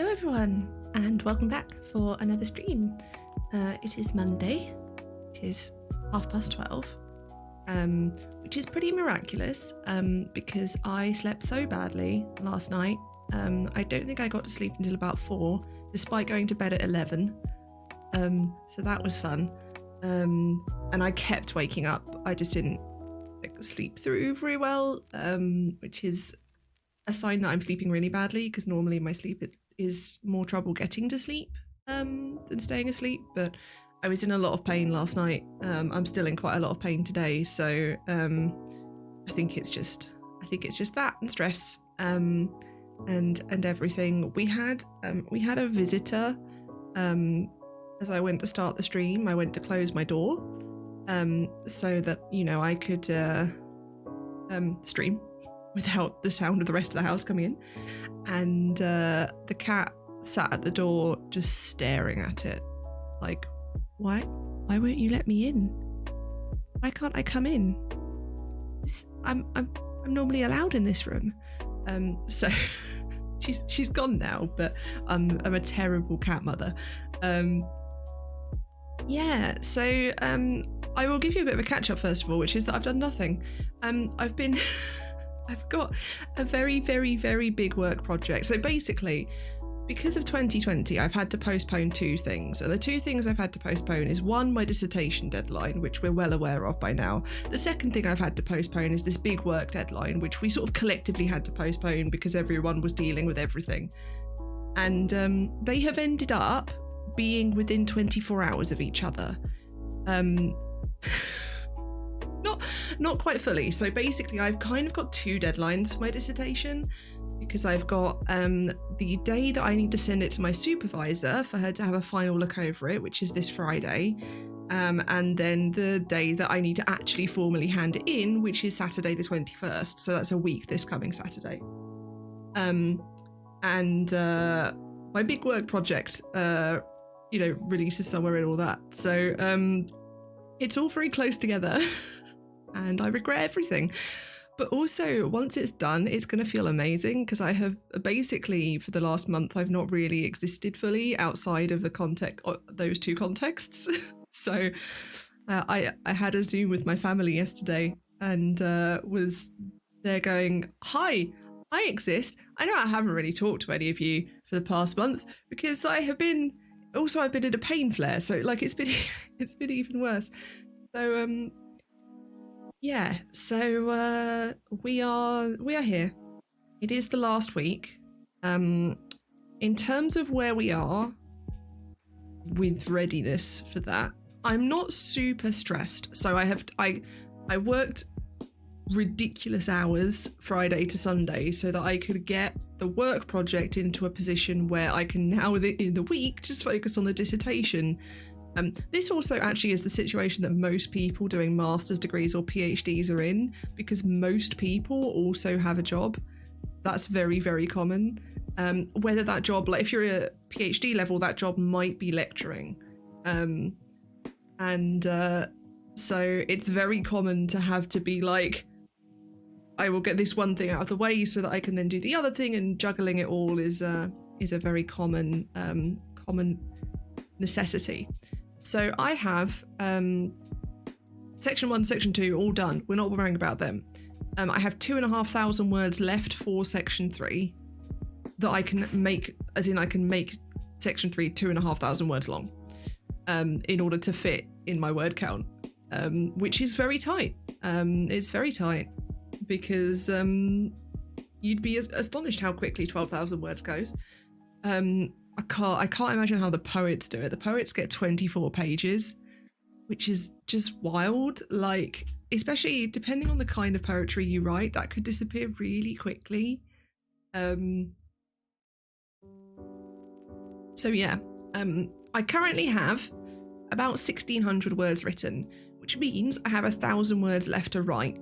Hello everyone, and welcome back for another stream. It is Monday. It is 12:30, which is pretty miraculous because I slept so badly last night. I don't think I got to sleep until about 4, despite going to bed at 11. So that was fun. And I kept waking up. I just didn't sleep through very well, which is a sign that I'm sleeping really badly, because normally my sleep is more trouble getting to sleep than staying asleep. But I was in a lot of pain last night. I'm still in quite a lot of pain today, so I think it's just that and stress and everything. We had a visitor as I went to start the stream. I went to close my door so that I could stream without the sound of the rest of the house coming in, and the cat sat at the door just staring at it like, why won't you let me in? Why can't I come in? I'm normally allowed in this room. So she's gone now, but I'm a terrible cat mother. So I will give you a bit of a catch up first of all, which is that I've done nothing. I've got a very, very, very big work project. So basically, because of 2020, I've had to postpone 2 things. And the 2 things I've had to postpone is, 1, my dissertation deadline, which we're well aware of by now. The second thing I've had to postpone is this big work deadline, which we sort of collectively had to postpone because everyone was dealing with everything. And they have ended up being within 24 hours of each other. Not quite fully. So basically, I've kind of got 2 deadlines for my dissertation, because I've got the day that I need to send it to my supervisor for her to have a final look over it, which is this Friday, and then the day that I need to actually formally hand it in, which is Saturday the 21st. So that's a week this coming Saturday. And my big work project, releases somewhere in all that. So it's all very close together. And I regret everything. But also, once it's done, it's going to feel amazing, because I have basically, for the last month, I've not really existed fully outside of those 2 contexts. So I had a Zoom with my family yesterday, and was there going, "Hi, I exist. I know I haven't really talked to any of you for the past month because I've been in a pain flare, so it's been even worse." So so we are here. It is the last week. In terms of where we are with readiness for that, I'm not super stressed. So I worked ridiculous hours Friday to Sunday so that I could get the work project into a position where I can now in the week just focus on the dissertation. This also actually is the situation that most people doing master's degrees or PhDs are in, because most people also have a job. That's very, very common. Whether that job, like if you're a PhD level, that job might be lecturing. So it's very common to have to be like, I will get this one thing out of the way so that I can then do the other thing, and juggling it all is a very common necessity. So I have section 1, section 2 all done. We're not worrying about them. I have 2,500 words left for section 3 that I can make, as in I can make section 3 2,500 words long in order to fit in my word count, which is very tight. It's very tight, because you'd be astonished how quickly 12,000 words goes. I can't imagine how the poets do it. The poets get 24 pages, which is just wild. Like, especially depending on the kind of poetry you write, that could disappear really quickly. I currently have about 1,600 words written, which means I have 1,000 words left to write,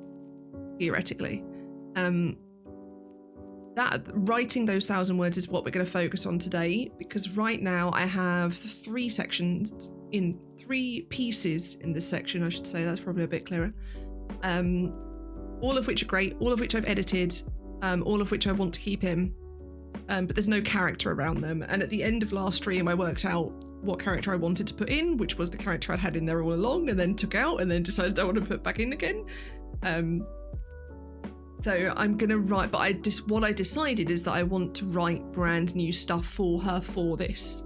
theoretically. That writing those 1,000 words is what we're going to focus on today, because right now I have 3 sections in 3 pieces in this section, I should say. That's probably a bit clearer. All of which are great, all of which I've edited, all of which I want to keep in. but there's no character around them. And at the end of last stream, I worked out what character I wanted to put in, which was the character I'd had in there all along and then took out and then decided I want to put back in again. So I'm gonna write, but what I decided is that I want to write brand new stuff for her for this.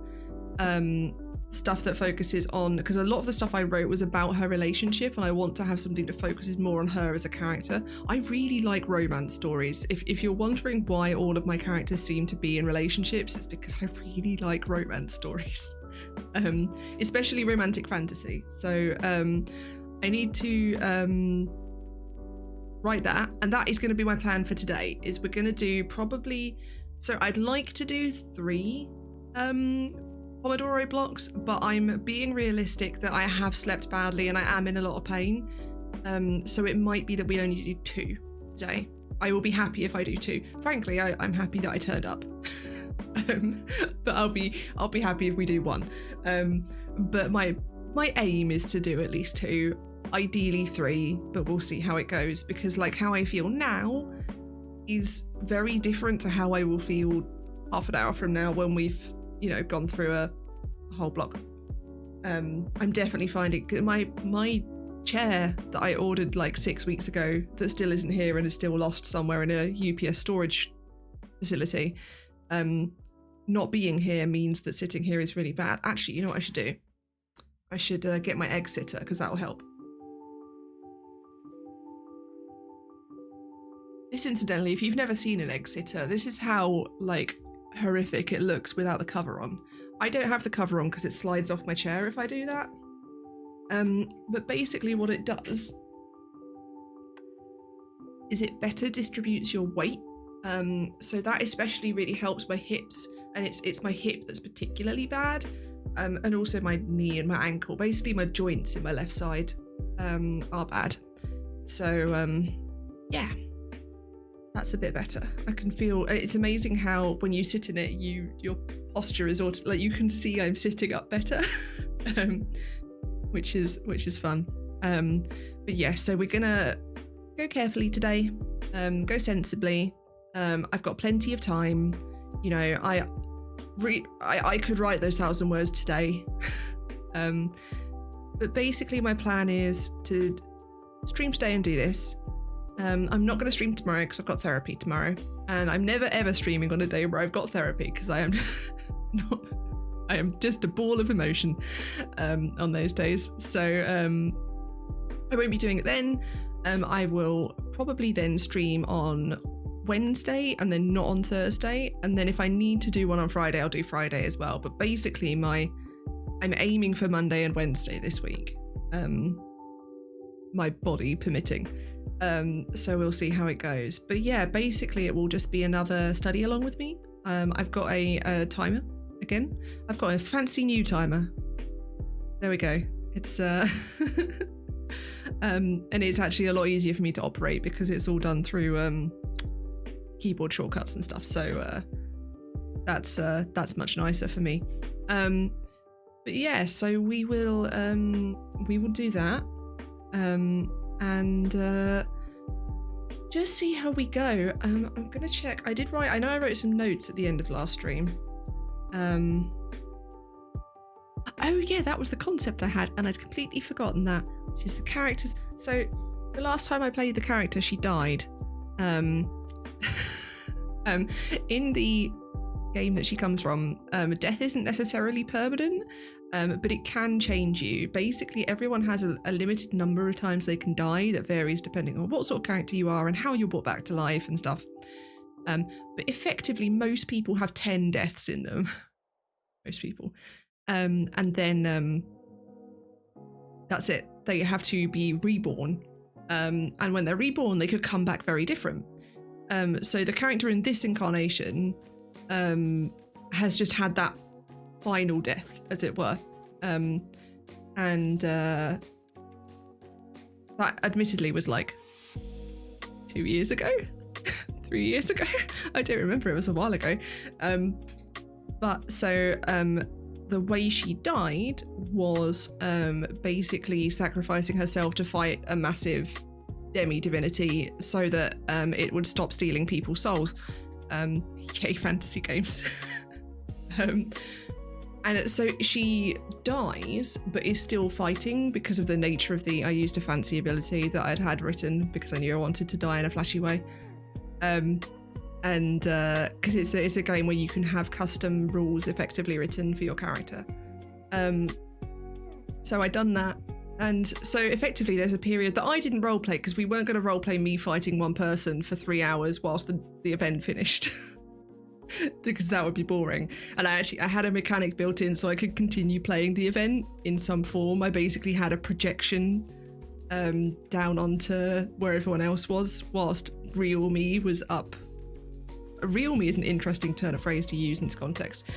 Stuff that focuses on, because a lot of the stuff I wrote was about her relationship, and I want to have something that focuses more on her as a character. I really like romance stories. If you're wondering why all of my characters seem to be in relationships, it's because I really like romance stories, especially romantic fantasy. So I need to write that, and that is going to be my plan for today. Is we're going to do probably, so I'd like to do 3 Pomodoro blocks, but I'm being realistic that I have slept badly and I am in a lot of pain. So it might be that we only do 2 today. I will be happy if I do 2. Frankly, I'm happy that I turned up. But I'll be happy if we do 1. But my aim is to do at least 2, ideally 3, but we'll see how it goes, because like how I feel now is very different to how I will feel half an hour from now when we've gone through a whole block. I'm definitely finding my chair that I ordered like 6 weeks ago that still isn't here and is still lost somewhere in a UPS storage facility. Not being here means that sitting here is really bad. Actually, you know what I should do? I should get my egg sitter, because that will help. This, incidentally, if you've never seen an egg sitter, this is how like horrific it looks without the cover on. I don't have the cover on because it slides off my chair if I do that. But basically what it does is it better distributes your weight. So that especially really helps my hips, and it's my hip that's particularly bad, and also my knee and my ankle. Basically my joints in my left side are bad. So yeah. That's a bit better. I can feel, it's amazing how when you sit in it, your posture is like, you can see I'm sitting up better, which is fun. But yeah, so we're gonna go carefully today, go sensibly. I've got plenty of time. I could write those 1,000 words today. But basically my plan is to stream today and do this. I'm not going to stream tomorrow because I've got therapy tomorrow, and I'm never ever streaming on a day where I've got therapy, because I am just a ball of emotion on those days. So I won't be doing it then. I will probably then stream on Wednesday and then not on Thursday, and then if I need to do one on Friday, I'll do Friday as well. But basically I'm aiming for Monday and Wednesday this week, my body permitting. So we'll see how it goes. But yeah, basically it will just be another study along with me. I've got a timer again. I've got a fancy new timer. There we go. It's and it's actually a lot easier for me to operate because it's all done through keyboard shortcuts and stuff. So that's much nicer for me. But yeah, so we will do that. And just see how we go. I'm gonna check. I know I wrote some notes at the end of last stream. Oh yeah, that was the concept I had, and I'd completely forgotten that, which is the characters. So the last time I played the character, she died. In the game that she comes from, death isn't necessarily permanent, but it can change you. Basically, everyone has a limited number of times they can die that varies depending on what sort of character you are and how you're brought back to life and stuff. But effectively, most people have 10 deaths in them. Most people. And then that's it. They have to be reborn. And when they're reborn, they could come back very different. So the character in this incarnation has just had that final death, as it were. And that admittedly was like 2 years ago, 3 years ago. I don't remember, it was a while ago. But so the way she died was basically sacrificing herself to fight a massive demi-divinity so that it would stop stealing people's souls. Yay, fantasy games. And so she dies, but is still fighting because of the nature of I used a fancy ability that I'd had written because I knew I wanted to die in a flashy way. And because it's a game where you can have custom rules effectively written for your character. So I'd done that. And so effectively there's a period that I didn't roleplay because we weren't going to roleplay me fighting one person for 3 hours whilst the event finished. Because that would be boring. And I had a mechanic built in so I could continue playing the event in some form. I basically had a projection down onto where everyone else was whilst real me was up. Real me is an interesting turn of phrase to use in this context.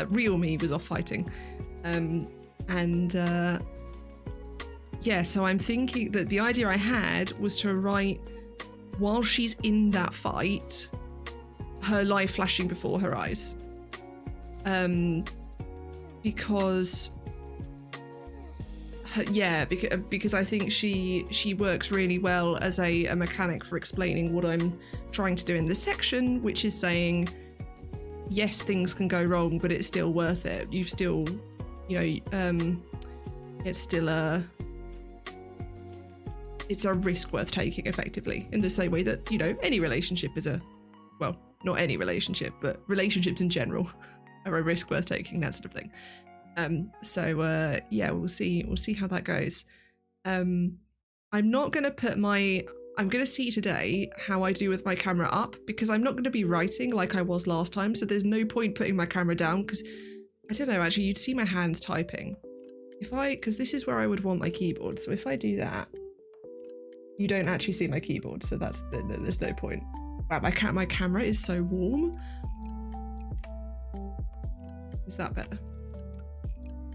Real me was off fighting. Yeah, so I'm thinking that the idea I had was to write, while she's in that fight, her life flashing before her eyes. Because I think she works really well as a mechanic for explaining what I'm trying to do in this section, which is saying, yes, things can go wrong, but it's still worth it. You've still, it's still it's a risk worth taking, effectively, in the same way that, any relationship is well, not any relationship, but relationships in general are a risk worth taking, that sort of thing. We'll see how that goes. I'm not going to put I'm going to see today how I do with my camera up, because I'm not going to be writing like I was last time, so there's no point putting my camera down, because, I don't know, actually, you'd see my hands typing. Because this is where I would want my keyboard, so if I do that, you don't actually see my keyboard, so there's no point. Wow, my camera is so warm. Is that better?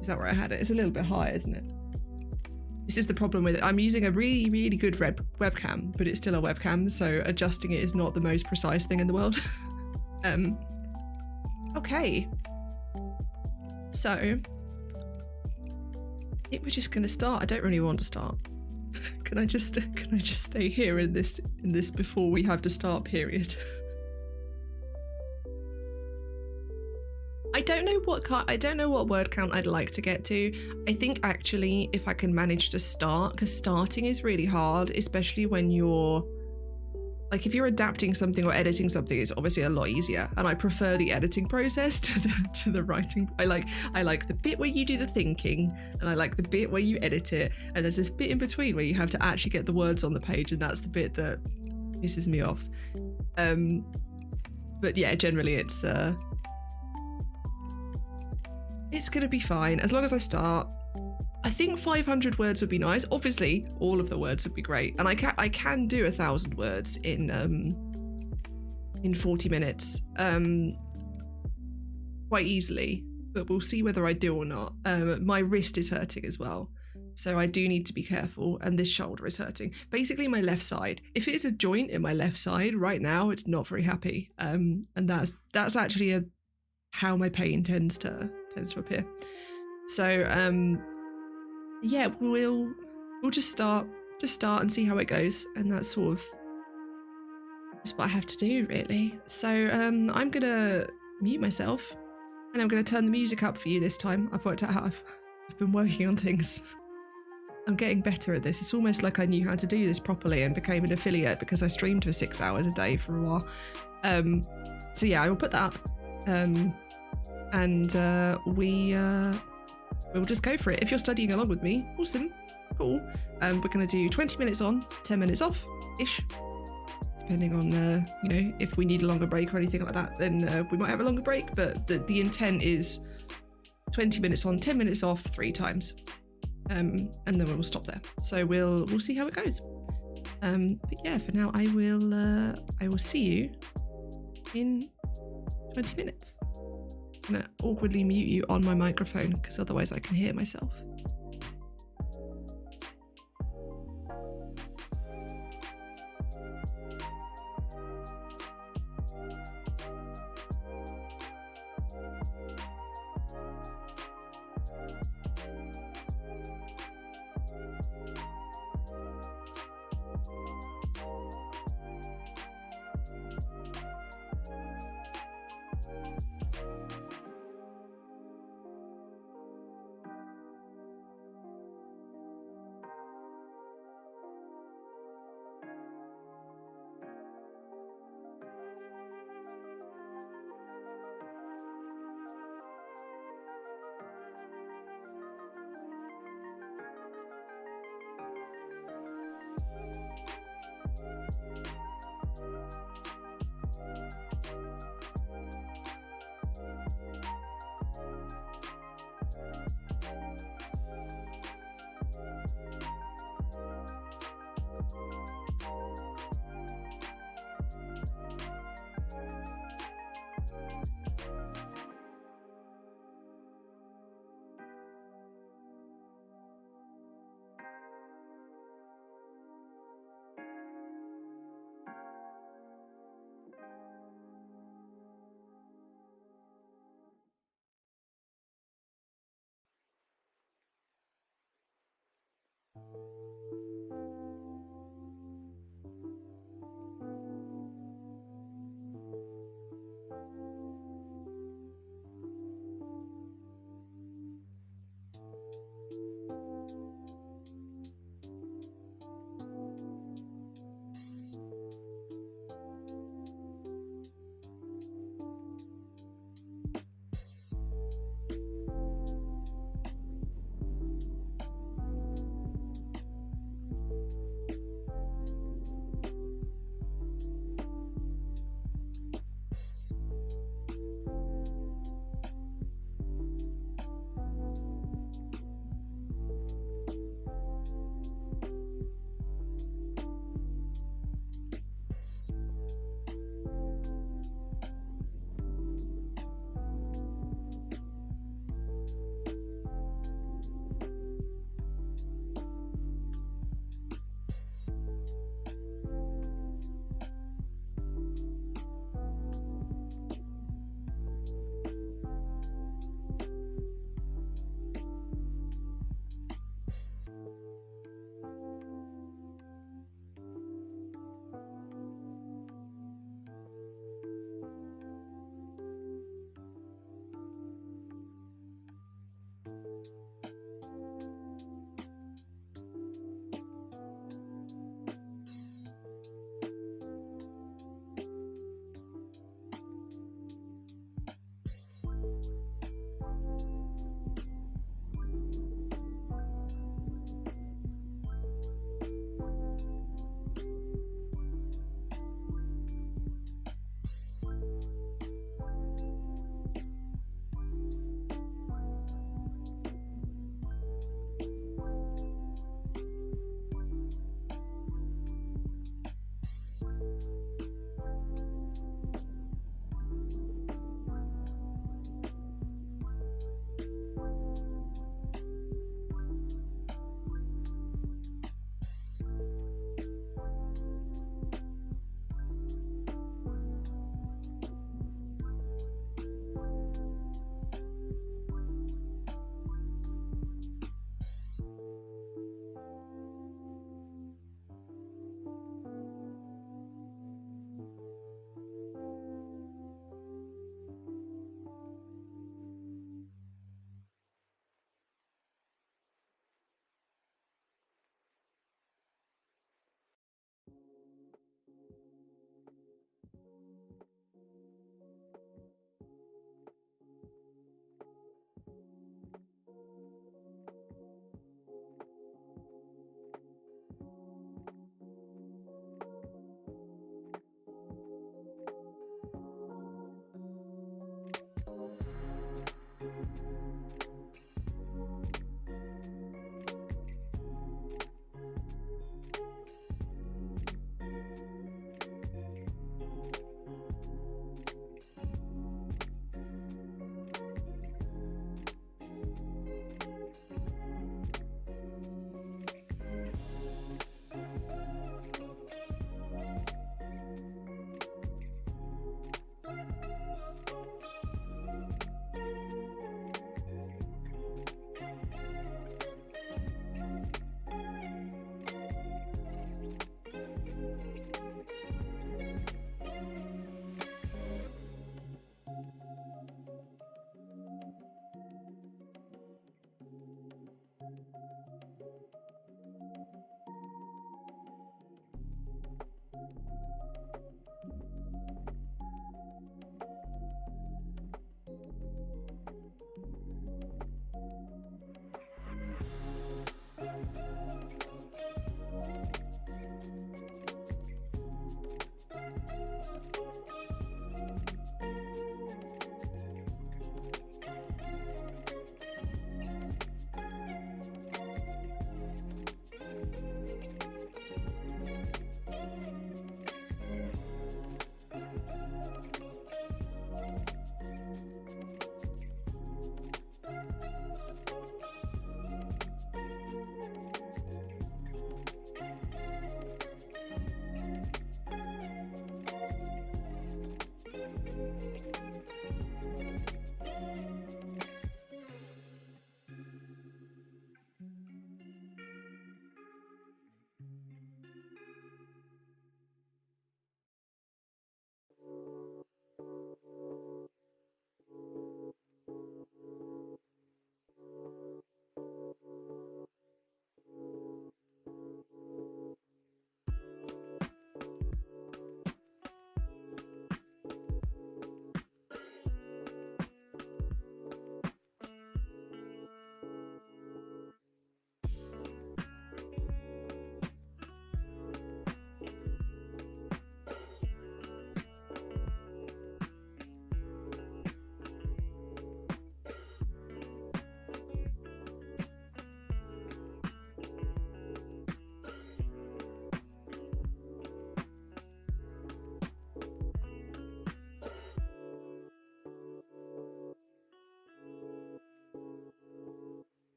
Is that where I had it? It's a little bit high, isn't it? This is the problem with it. I'm using a really, really good webcam, but it's still a webcam, so adjusting it is not the most precise thing in the world. Okay. So, I think we're just gonna start. I don't really want to start. Can I just stay here in this before we have to start period? I don't know what word count I'd like to get to. I think actually if I can manage to start, because starting is really hard, especially when you're like, if you're adapting something or editing something, it's obviously a lot easier, and I prefer the editing process to the writing. I like the bit where you do the thinking, and I like the bit where you edit it, and there's this bit in between where you have to actually get the words on the page, and that's the bit that pisses me off. But yeah, generally it's gonna be fine as long as I start. I think 500 words would be nice. Obviously, all of the words would be great, and I can do 1,000 words in 40 minutes, quite easily. But we'll see whether I do or not. My wrist is hurting as well, so I do need to be careful. And this shoulder is hurting. Basically, my left side. If it is a joint in my left side right now, it's not very happy. And that's actually how my pain tends to appear. So yeah, we'll just start and see how it goes, and that's sort of just what I have to do, really. So I'm gonna mute myself, and I'm gonna turn the music up for you this time. I've worked out how I've been working on things. I'm getting better at this. It's almost like I knew how to do this properly and became an affiliate because I streamed for 6 hours a day for a while. So yeah, I will put that up, and we'll just go for it. If you're studying along with me, awesome, cool. We're going to do 20 minutes on, 10 minutes off-ish. Depending on, if we need a longer break or anything like that, then we might have a longer break. But the intent is 20 minutes on, 10 minutes off, 3 times. And then we'll stop there. So we'll see how it goes. But yeah, for now, I will see you in 20 minutes. I'm gonna awkwardly mute you on my microphone because otherwise I can hear myself.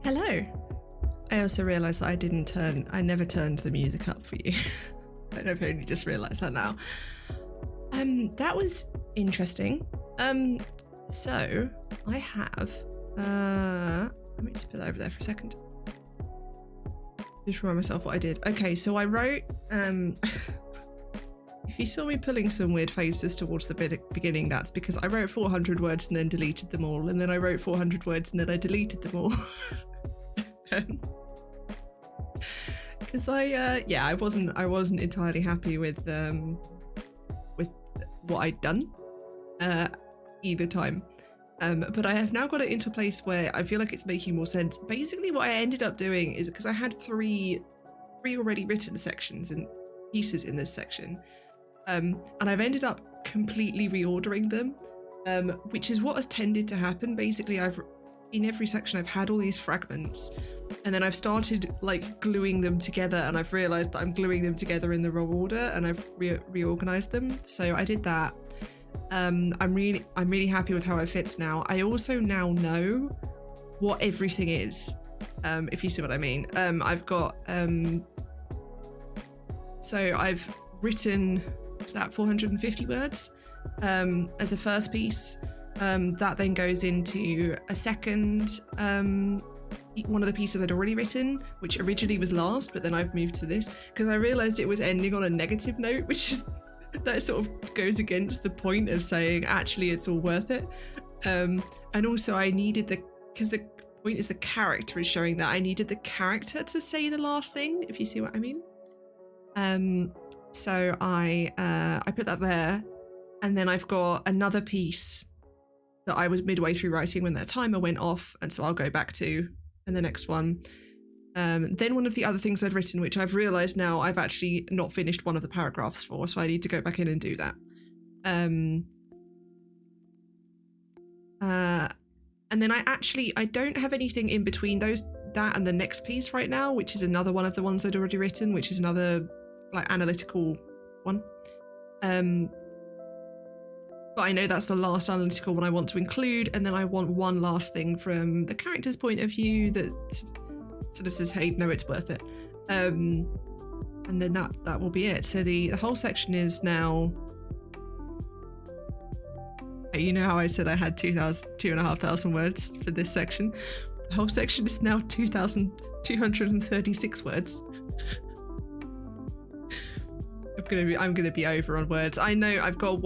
Hello. I also realised that I never turned the music up for you. I've only just realised that now. That was interesting. So I have, let me just put that over there for a second. Just remind myself what I did. Okay, so I wrote, if you saw me pulling some weird faces towards the beginning, that's because I wrote 400 words and then deleted them all, and then I wrote 400 words and then I deleted them all. Because I wasn't entirely happy with what I'd done either time. But I have now got it into a place where I feel like it's making more sense. Basically, what I ended up doing is, because I had three already written sections and pieces in this section, and I've ended up completely reordering them, which is what has tended to happen. Basically, in every section I've had all these fragments, and then I've started like gluing them together, and I've realized that I'm gluing them together in the wrong order, and I've reorganized them. So I did that. I'm really happy with how it fits now. I also now know what everything is, if you see what I mean. I've got so I've written, what's that, 450 words as a first piece. That then goes into a second, one of the pieces I'd already written, which originally was last, but then I've moved to this because I realized it was ending on a negative note, which is, that sort of goes against the point of saying actually it's all worth it. And also I needed because the point is the character is showing that, I needed the character to say the last thing, if you see what I mean. So I put that there, and then I've got another piece that I was midway through writing when that timer went off, and so I'll go back to in the next one. Then one of the other things I'd written, which I've realised now I've actually not finished one of the paragraphs for, so I need to go back in and do that. And then I don't have anything in between that and the next piece right now, which is another one of the ones I'd already written, which is another like analytical one. But I know that's the last analytical one I want to include, and then I want one last thing from the character's point of view that sort of says, hey, no, it's worth it. And then that will be it. So the whole section is now, you know how I said I had 2,500 words for this section? The whole section is now 2,236 words. I'm gonna be over on words. I know I've got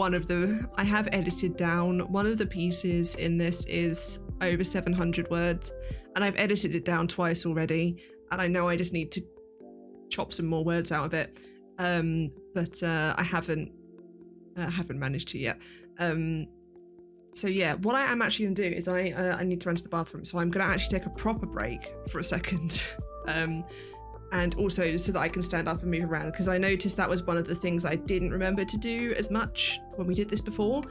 I have edited down one of the pieces in this is over 700 words, and I've edited it down twice already, and I know I just need to chop some more words out of it, but I haven't managed to yet. So yeah, what I am actually gonna do is I need to run to the bathroom, so I'm gonna actually take a proper break for a second. And also so that I can stand up and move around, because I noticed that was one of the things I didn't remember to do as much when we did this before.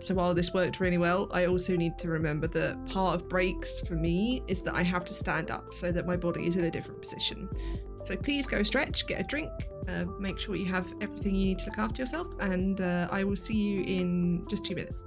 So while this worked really well, I also need to remember that part of breaks for me is that I have to stand up so that my body is in a different position. So please go stretch, get a drink, make sure you have everything you need to look after yourself, and I will see you in just 2 minutes.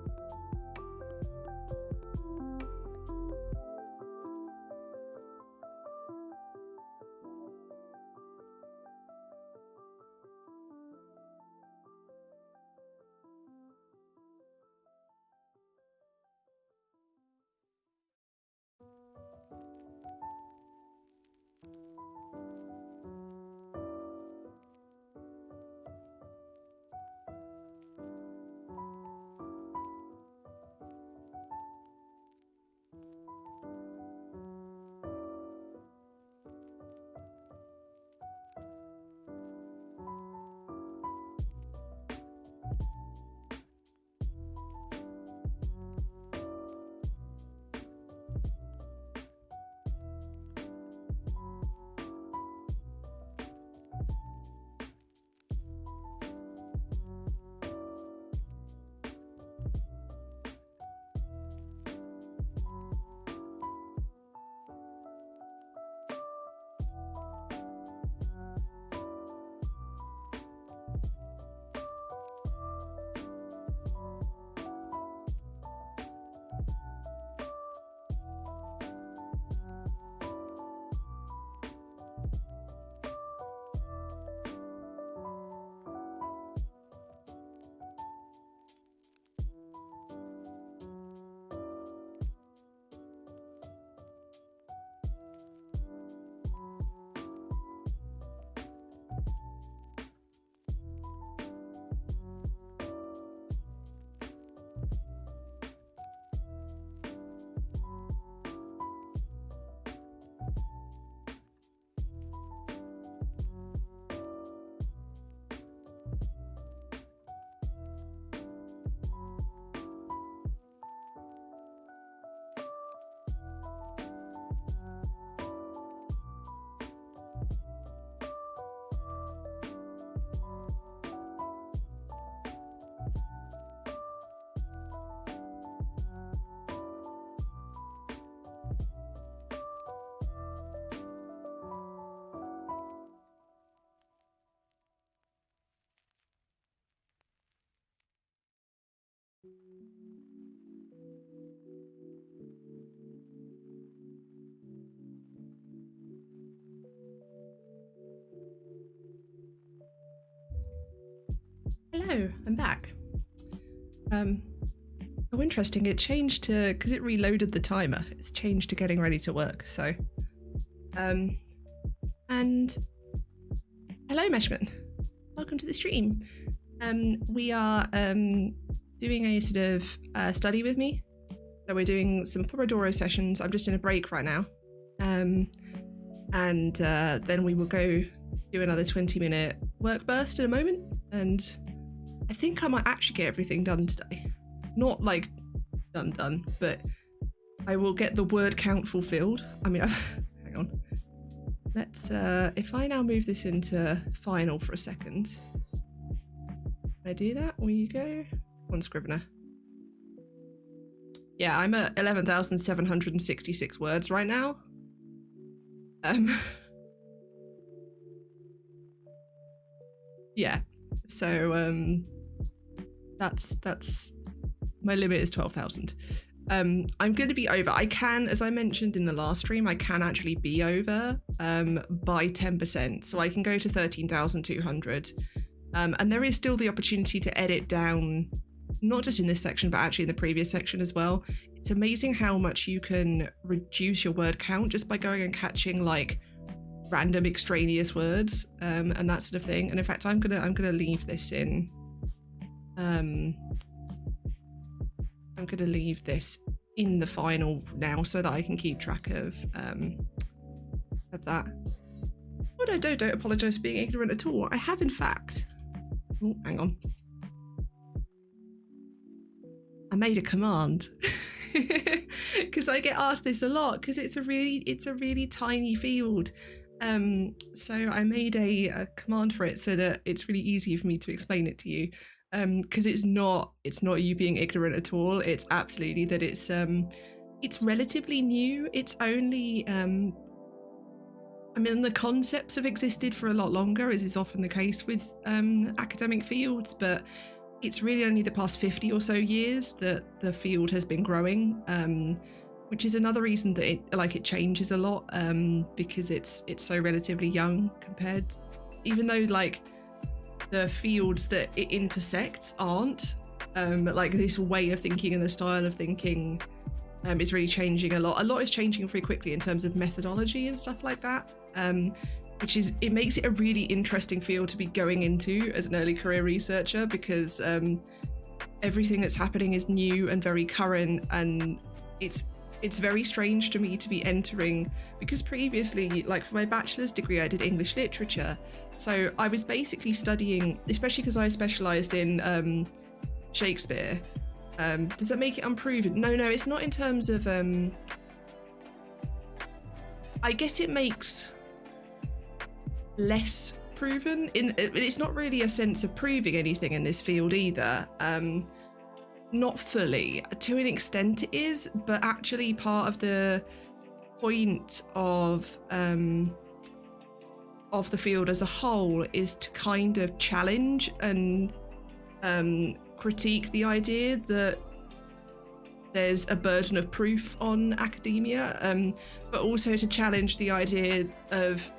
Hello, I'm back. Oh, interesting. It changed to, because it reloaded the timer, it's changed to getting ready to work. So, and hello, Meshman. Welcome to the stream. We are doing a sort of study with me. So we're doing some Pomodoro sessions. I'm just in a break right now. And then we will go do another 20-minute work burst in a moment. And I think I might actually get everything done today. Not like done, but I will get the word count fulfilled. I mean, hang on. Let's, if I now move this into final for a second. Can I do that? Will you go? One Scrivener. Yeah, I'm at 11,766 words right now. Yeah, so that's my limit is 12,000. I'm going to be over. I can, as I mentioned in the last stream, I can actually be over by 10%. So I can go to 13,200. And there is still the opportunity to edit down, not just in this section, but actually in the previous section as well. It's amazing how much you can reduce your word count just by going and catching like random extraneous words and that sort of thing. And in fact, I'm gonna leave this in. I'm gonna leave this in the final now so that I can keep track of that. Oh no, don't apologise for being ignorant at all. I have in fact. Oh, hang on. I made a command because I get asked this a lot because it's a really tiny field. So I made a command for it so that it's really easy for me to explain it to you. Because it's not you being ignorant at all. It's absolutely that it's relatively new. It's only I mean, the concepts have existed for a lot longer, as is often the case with academic fields, but it's really only the past 50 or so years that the field has been growing, which is another reason that it changes a lot, because it's so relatively young compared, even though like the fields that it intersects aren't, like this way of thinking and the style of thinking is really changing a lot. A lot is changing very quickly in terms of methodology and stuff like that, which makes it a really interesting field to be going into as an early career researcher, because everything that's happening is new and very current, and it's very strange to me to be entering, because previously, like for my bachelor's degree, I did English literature. So I was basically studying, especially because I specialised in Shakespeare. Does that make it unproven? No, it's not in terms of, I guess it makes less proven. It's not really a sense of proving anything in this field either. Not fully. To an extent it is, but actually part of the point of the field as a whole is to kind of challenge and critique the idea that there's a burden of proof on academia, but also to challenge the idea of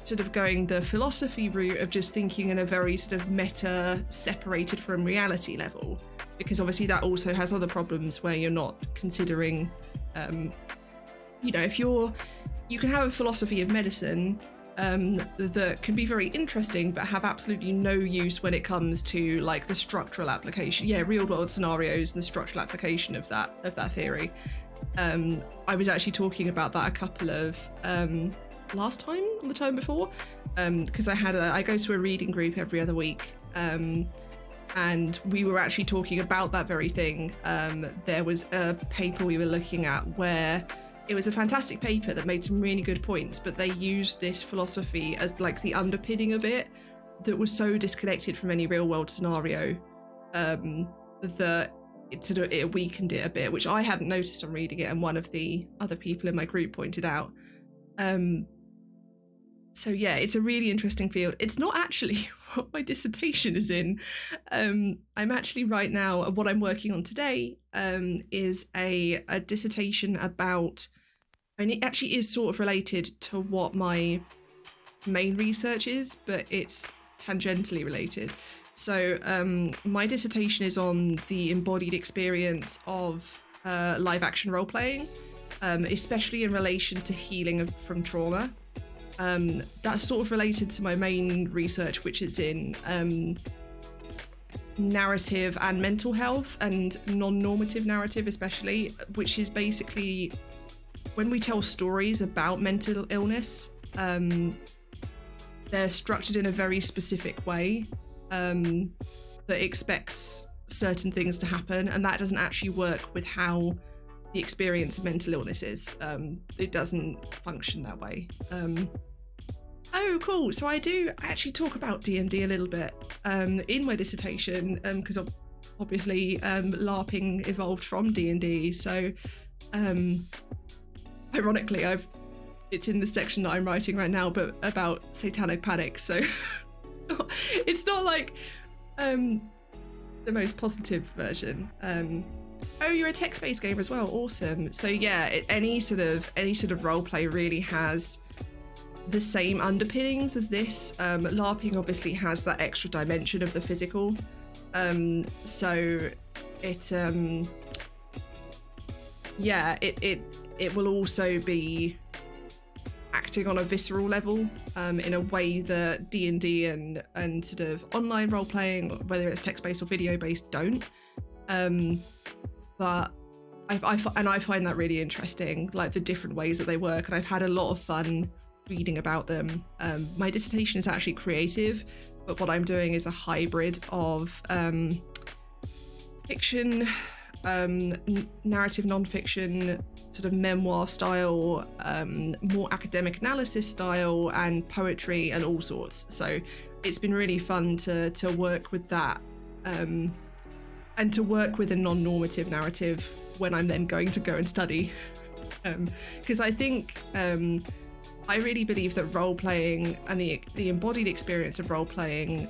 sort of going the philosophy route of just thinking in a very sort of meta, separated from reality level, because obviously that also has other problems where you're not considering, if you can have a philosophy of medicine that can be very interesting but have absolutely no use when it comes to like the structural application, real world scenarios and the structural application of that theory. I was actually talking about that a couple of last time or the time before, because I go to a reading group every other week, and we were actually talking about that very thing. There was a paper we were looking at where it was a fantastic paper that made some really good points, but they used this philosophy as like the underpinning of it that was so disconnected from any real world scenario that it weakened it a bit, which I hadn't noticed on reading it, and one of the other people in my group pointed out. So yeah, it's a really interesting field. It's not actually what my dissertation is in. I'm actually right now, what I'm working on today is a dissertation about, and it actually is sort of related to what my main research is, but it's tangentially related. So my dissertation is on the embodied experience of live action role playing, especially in relation to healing from trauma. That's sort of related to my main research, which is in narrative and mental health, and non-normative narrative especially, which is basically when we tell stories about mental illness, they're structured in a very specific way that expects certain things to happen, and that doesn't actually work with how the experience of mental illness is. It doesn't function that way. Oh, cool. So I do actually talk about D&D a little bit in my dissertation, because obviously LARPing evolved from D&D. So ironically, it's in the section that I'm writing right now, but about satanic panic. So it's not like the most positive version. Oh, you're a text-based gamer as well. Awesome. So yeah, any sort of role play really has the same underpinnings as this. LARPing obviously has that extra dimension of the physical. So it it will also be acting on a visceral level in a way that D&D and sort of online role playing, whether it's text-based or video-based, don't. But I find that really interesting, like the different ways that they work, and I've had a lot of fun reading about them. My dissertation is actually creative, but what I'm doing is a hybrid of fiction, narrative non-fiction, sort of memoir style, more academic analysis style, and poetry and all sorts. So it's been really fun to work with that, and to work with a non-normative narrative when I'm then going to go and study. Because I think I really believe that role-playing and the embodied experience of role-playing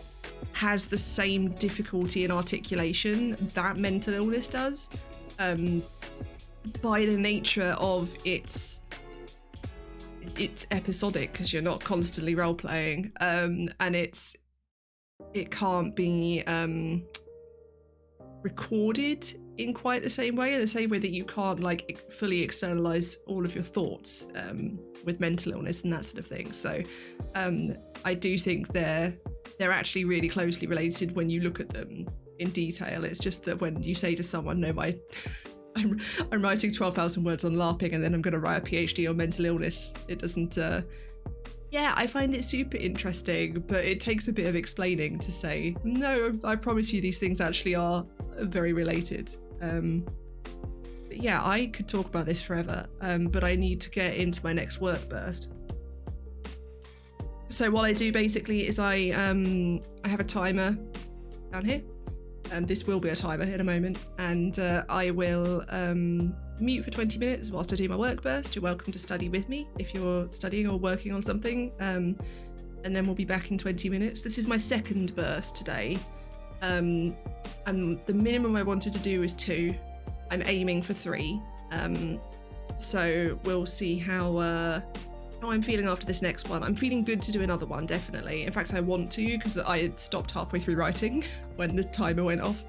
has the same difficulty in articulation that mental illness does, by the nature of it's episodic, because you're not constantly role-playing, and it can't be recorded in quite the same way that you can't like fully externalize all of your thoughts with mental illness and that sort of thing. So I do think they're actually really closely related when you look at them in detail. It's just that when you say to someone, no, I'm writing 12,000 words on LARPing and then I'm going to write a PhD on mental illness, it doesn't I find it super interesting, but it takes a bit of explaining to say, no, I promise you these things actually are very related. But yeah, I could talk about this forever, but I need to get into my next work burst. So what I do basically is I have a timer down here. This will be a timer in a moment, and I will mute for 20 minutes whilst I do my work burst. You're welcome to study with me if you're studying or working on something, and then we'll be back in 20 minutes. This is my second burst today, and the minimum I wanted to do is 2. I'm aiming for 3, so we'll see how I'm feeling after this next one. I'm feeling good to do another one, definitely. In fact, I want to, because I had stopped halfway through writing when the timer went off.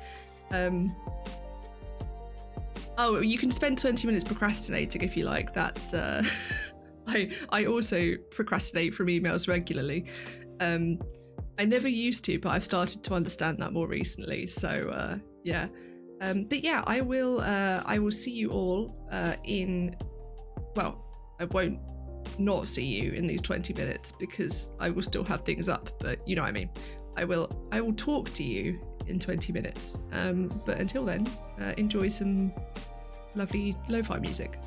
Oh, you can spend 20 minutes procrastinating if you like. That's I also procrastinate from emails regularly. I never used to, but I've started to understand that more recently. So yeah. But yeah, I will see you all in, well, I won't not see you in these 20 minutes because I will still have things up, but you know what I mean. I will talk to you in 20 minutes. But until then, enjoy some lovely lo-fi music.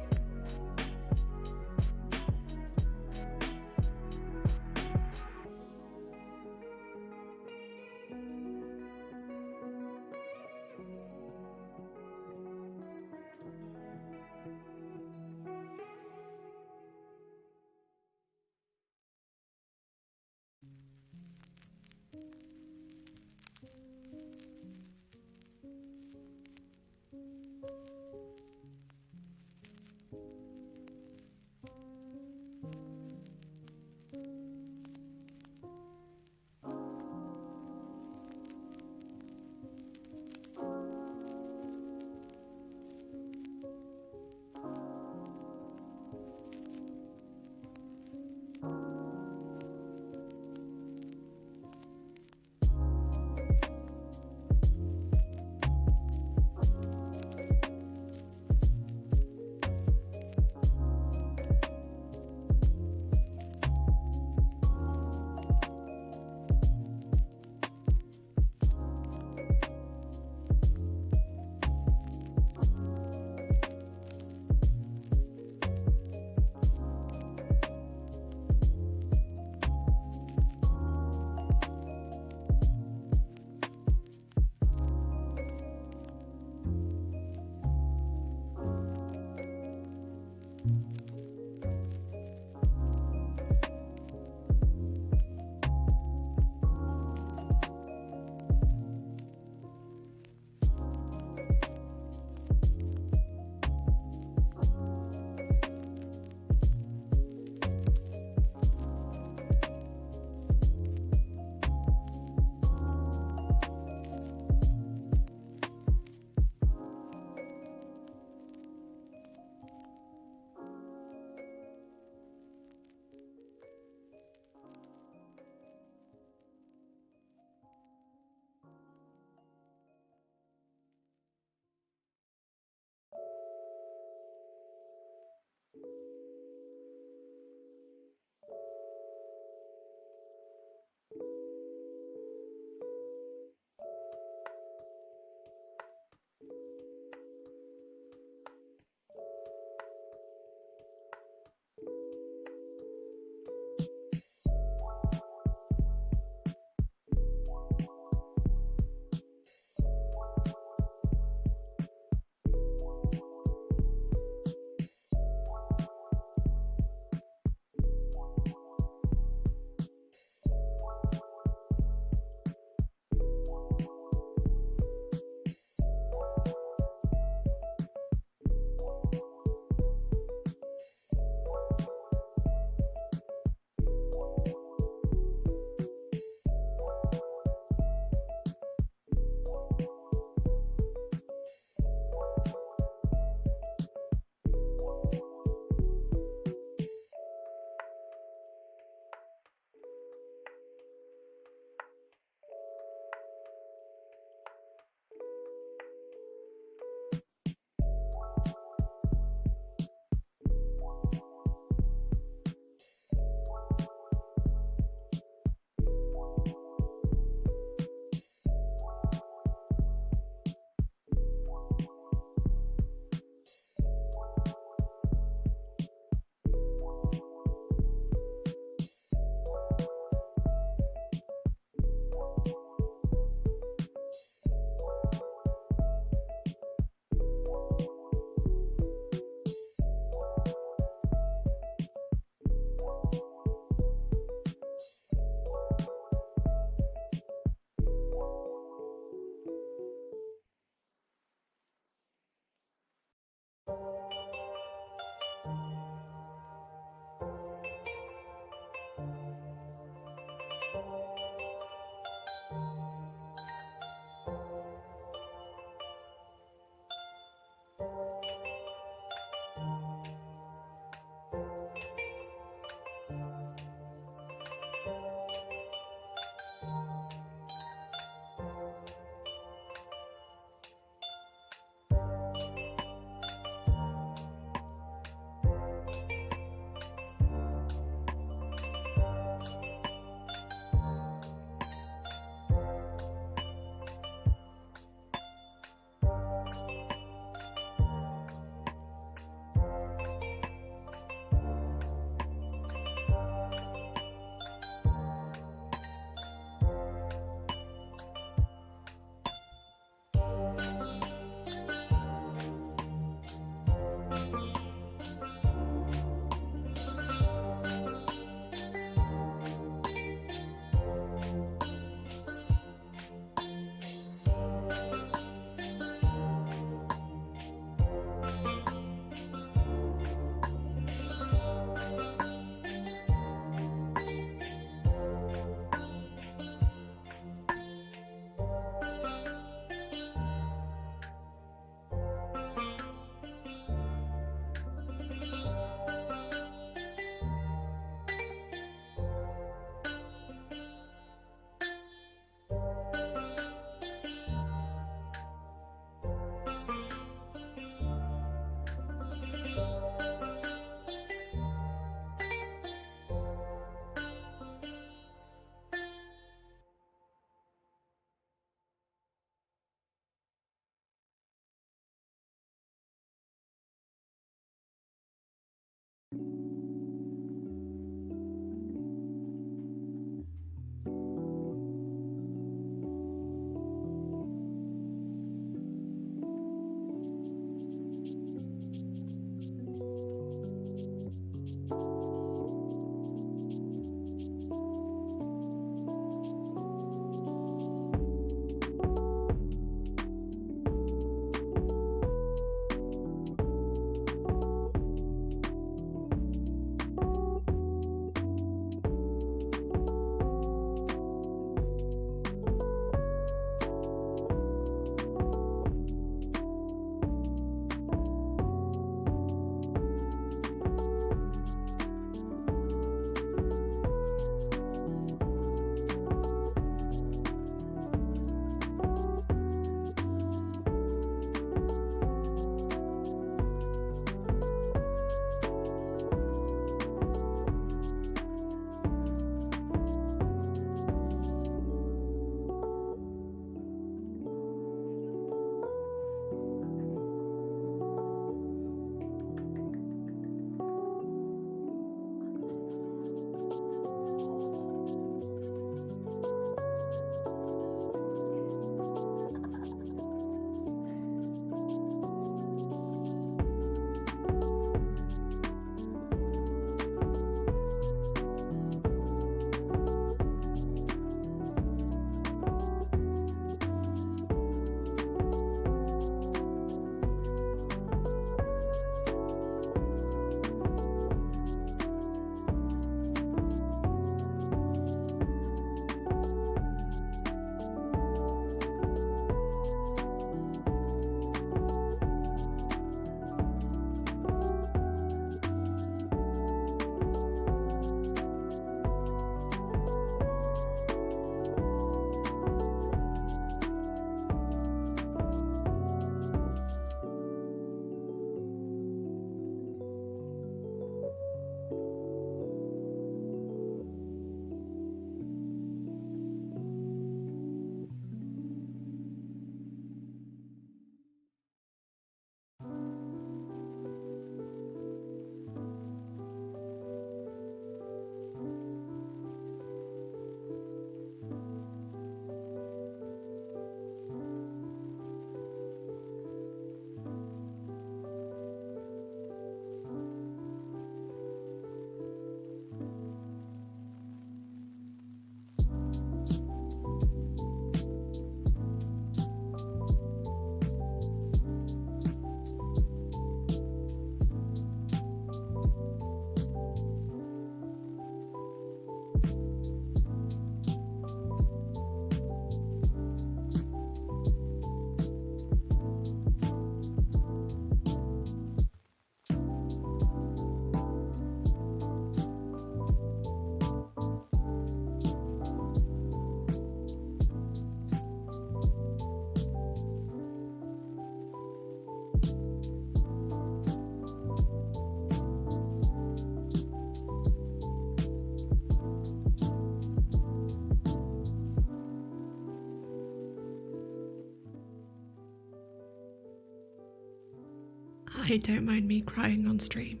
Hey, don't mind me crying on stream.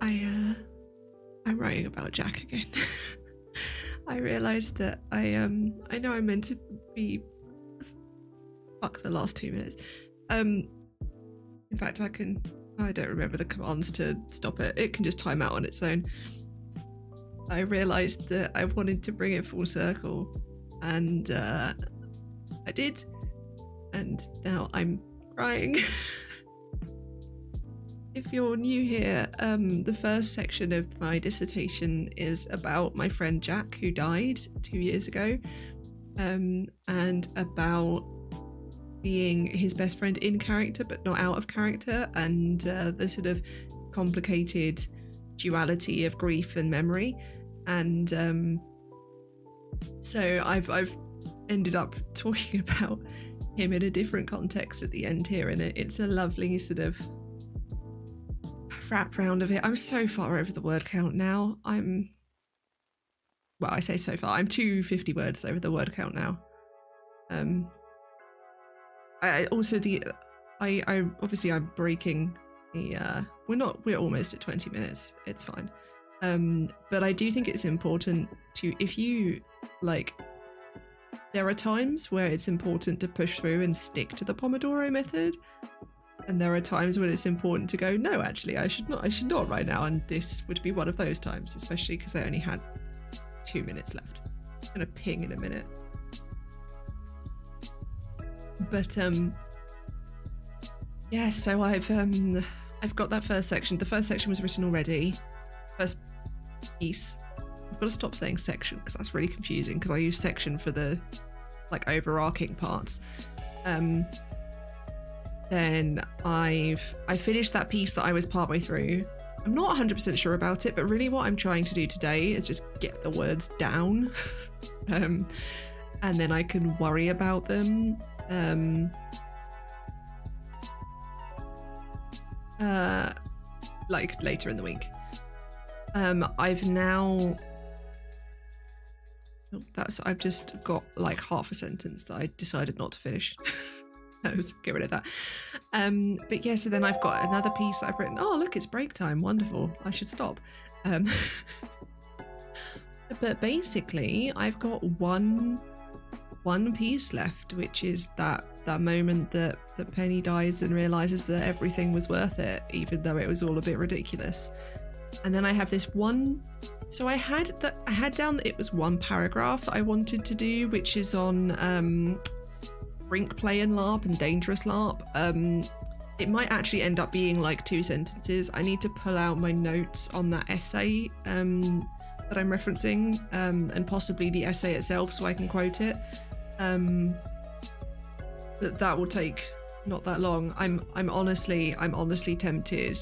I'm writing about Jack again. I realised that I know I'm meant to be fuck the last 2 minutes. In fact, I don't remember the commands to stop it. It can just time out on its own. I realised that I wanted to bring it full circle, and I did, and now I'm crying. If you're new here, the first section of my dissertation is about my friend Jack, who died 2 years ago, and about being his best friend in character but not out of character, and the sort of complicated duality of grief and memory. And so I've ended up talking about him in a different context at the end here, and it's a lovely sort of wrap round of it. I'm so far over the word count now. I say so far, I'm 250 words over the word count now. I obviously I'm breaking the we're almost at 20 minutes, it's fine. But I do think it's important to, if you like, there are times where it's important to push through and stick to the Pomodoro method, and there are times when it's important to go, no, actually I should not right now, and this would be one of those times, especially because I only had 2 minutes left. It's gonna ping in a minute. But yeah, so I've got that first section. The first section was written already. First piece. I've got to stop saying section because that's really confusing, because I use section for the like overarching parts. Then I finished that piece that I was partway through. I'm not 100% sure about it, but really what I'm trying to do today is just get the words down, and then I can worry about them like later in the week. I've just got like half a sentence that I decided not to finish. Get rid of that. But yeah, so then I've got another piece that I've written. Oh, look, it's break time. Wonderful. I should stop. But basically, I've got one piece left, which is that moment that Penny dies and realizes that everything was worth it, even though it was all a bit ridiculous. And then I have this one. So I had down that it was one paragraph that I wanted to do, which is on brink play and LARP and dangerous LARP. It might actually end up being like 2 sentences. I need to pull out my notes on that essay that I'm referencing, and possibly the essay itself so I can quote it. That will take not that long. I'm honestly tempted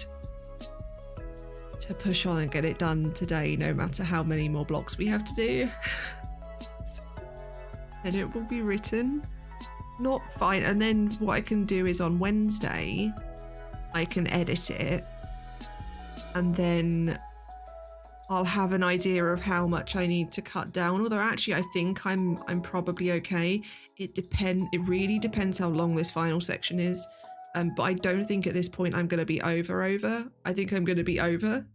to push on and get it done today, no matter how many more blocks we have to do. And it will be written. Not fine. And then what I can do is on Wednesday, I can edit it, and then I'll have an idea of how much I need to cut down. Although actually, I think I'm probably okay. It really depends how long this final section is. But I don't think at this point I'm going to be over. I think I'm going to be over,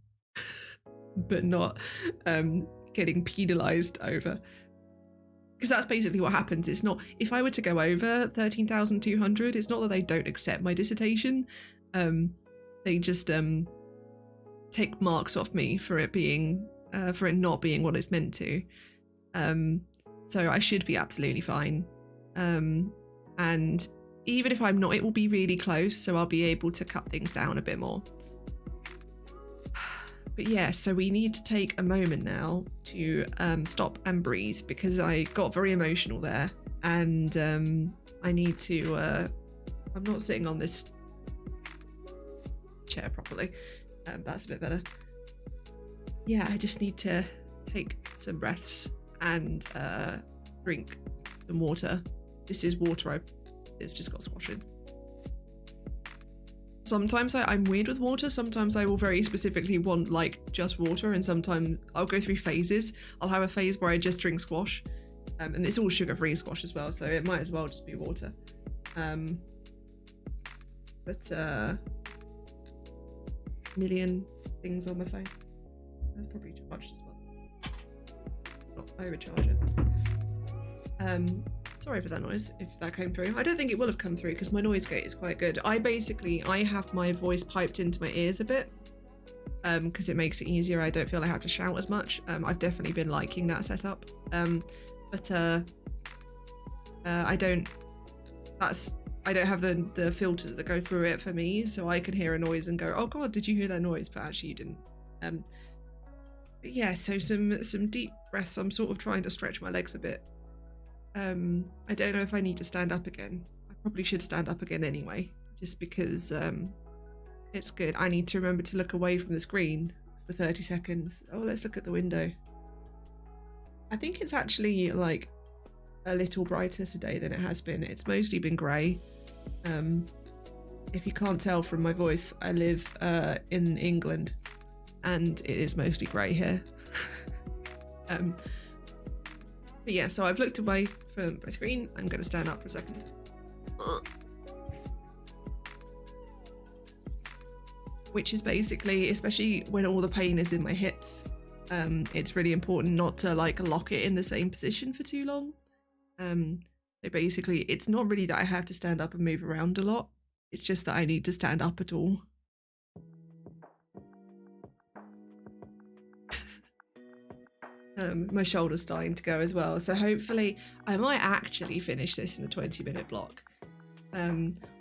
but not getting penalised over. Because that's basically what happens. It's not, if I were to go over 13,200, it's not that they don't accept my dissertation. They just take marks off me for it being, for it not being what it's meant to. So I should be absolutely fine. And even if I'm not, it will be really close, so I'll be able to cut things down a bit more. But yeah, so we need to take a moment now to stop and breathe, because I got very emotional there, and I need to, I'm not sitting on this chair properly. That's a bit better. Yeah, I just need to take some breaths and drink some water. This is water, it's just got squash in. Sometimes I'm weird with water. Sometimes I will very specifically want like just water, and sometimes I'll go through phases. I'll have a phase where I just drink squash, and it's all sugar-free squash as well, so it might as well just be water. But million things on my phone. That's probably too much as well. Not overcharge it. Sorry for that noise, if that came through. I don't think it will have come through because my noise gate is quite good. I have my voice piped into my ears a bit because it makes it easier. I don't feel I have to shout as much. I've definitely been liking that setup. But I don't have the filters that go through it for me, so I can hear a noise and go, oh god, did you hear that noise? But actually you didn't. But yeah, so some deep breaths. I'm sort of trying to stretch my legs a bit. I don't know if I need to stand up again. I probably should stand up again anyway, just because it's good. I need to remember to look away from the screen for 30 seconds. Oh, let's look at the window. I think it's actually like a little brighter today than it has been. It's mostly been grey. If you can't tell from my voice, I live in England and it is mostly grey here. But yeah, so I've looked away from my screen. I'm going to stand up for a second. Which is basically, especially when all the pain is in my hips, it's really important not to like lock it in the same position for too long. So basically, it's not really that I have to stand up and move around a lot. It's just that I need to stand up at all. My shoulder's starting to go as well, so hopefully I might actually finish this in a 20-minute block.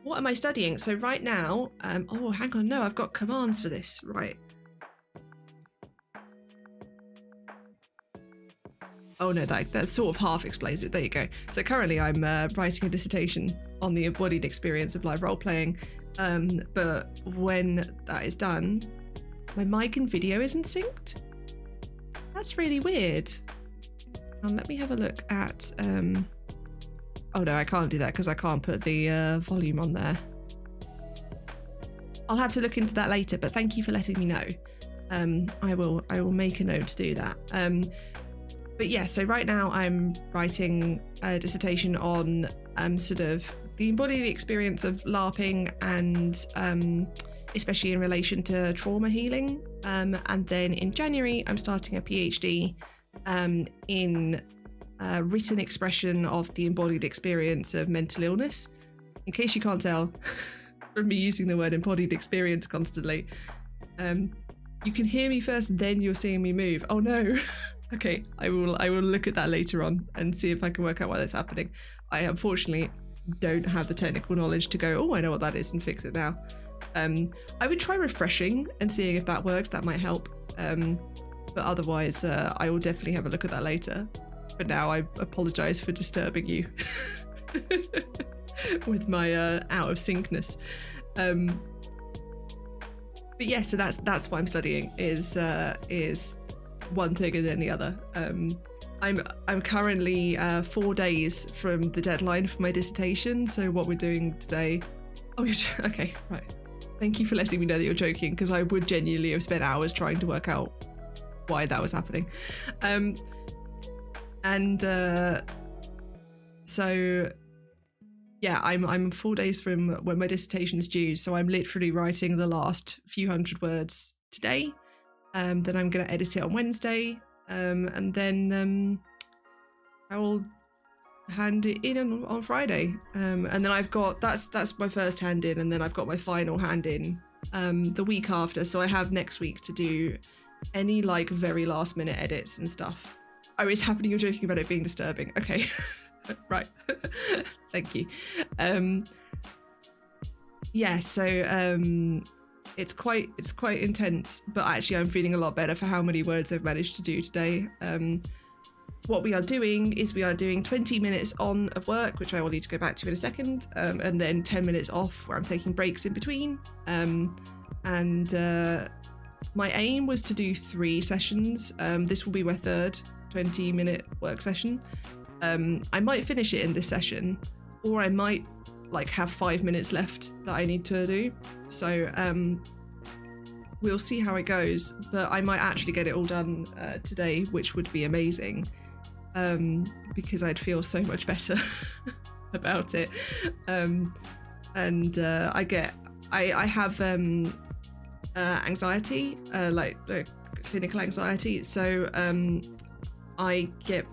What am I studying? So right now, oh, hang on, no, I've got commands for this, right. Oh no, that sort of half explains it, there you go. So currently I'm writing a dissertation on the embodied experience of live role-playing, but when that is done, my mic and video isn't synced. That's really weird. Let me have a look at, oh no, I can't do that because I can't put the volume on there. I'll have to look into that later, but thank you for letting me know. I will make a note to do that. But yeah, so right now I'm writing a dissertation on sort of the embodied experience of LARPing and especially in relation to trauma healing. And then in January, I'm starting a PhD in written expression of the embodied experience of mental illness. In case you can't tell from me using the word embodied experience constantly, you can hear me first, then you're seeing me move. Oh no. Okay, I will look at that later on and see if I can work out why that's happening. I unfortunately don't have the technical knowledge to go, oh, I know what that is and fix it now. I would try refreshing and seeing if that works, that might help. But otherwise, I will definitely have a look at that later. But now I apologise for disturbing you with my out of syncness. But yeah, so that's what I'm studying is one thing and then the other. I'm currently 4 days from the deadline for my dissertation. So what we're doing today. Oh, okay, right. Thank you for letting me know that you're joking, because I would genuinely have spent hours trying to work out why that was happening. So yeah, I'm 4 days from when my dissertation is due. So I'm literally writing the last few hundred words today. Then I'm going to edit it on Wednesday, and then I will hand it in on Friday. And then I've got that's my first hand in, and then I've got my final hand in the week after. So I have next week to do any like very last minute edits and stuff. Oh, it's happening. You're joking about it being disturbing. Okay, right. Thank you. Yeah. So it's quite intense, but actually I'm feeling a lot better for how many words I've managed to do today. What we are doing is we are doing 20 minutes on of work, which I will need to go back to in a second, and then 10 minutes off where I'm taking breaks in between. My aim was to do 3 sessions. This will be my third 20-minute work session. I might finish it in this session, or I might like have 5 minutes left that I need to do. So we'll see how it goes, but I might actually get it all done today, which would be amazing, because I'd feel so much better about it. I have anxiety, like clinical anxiety. So I get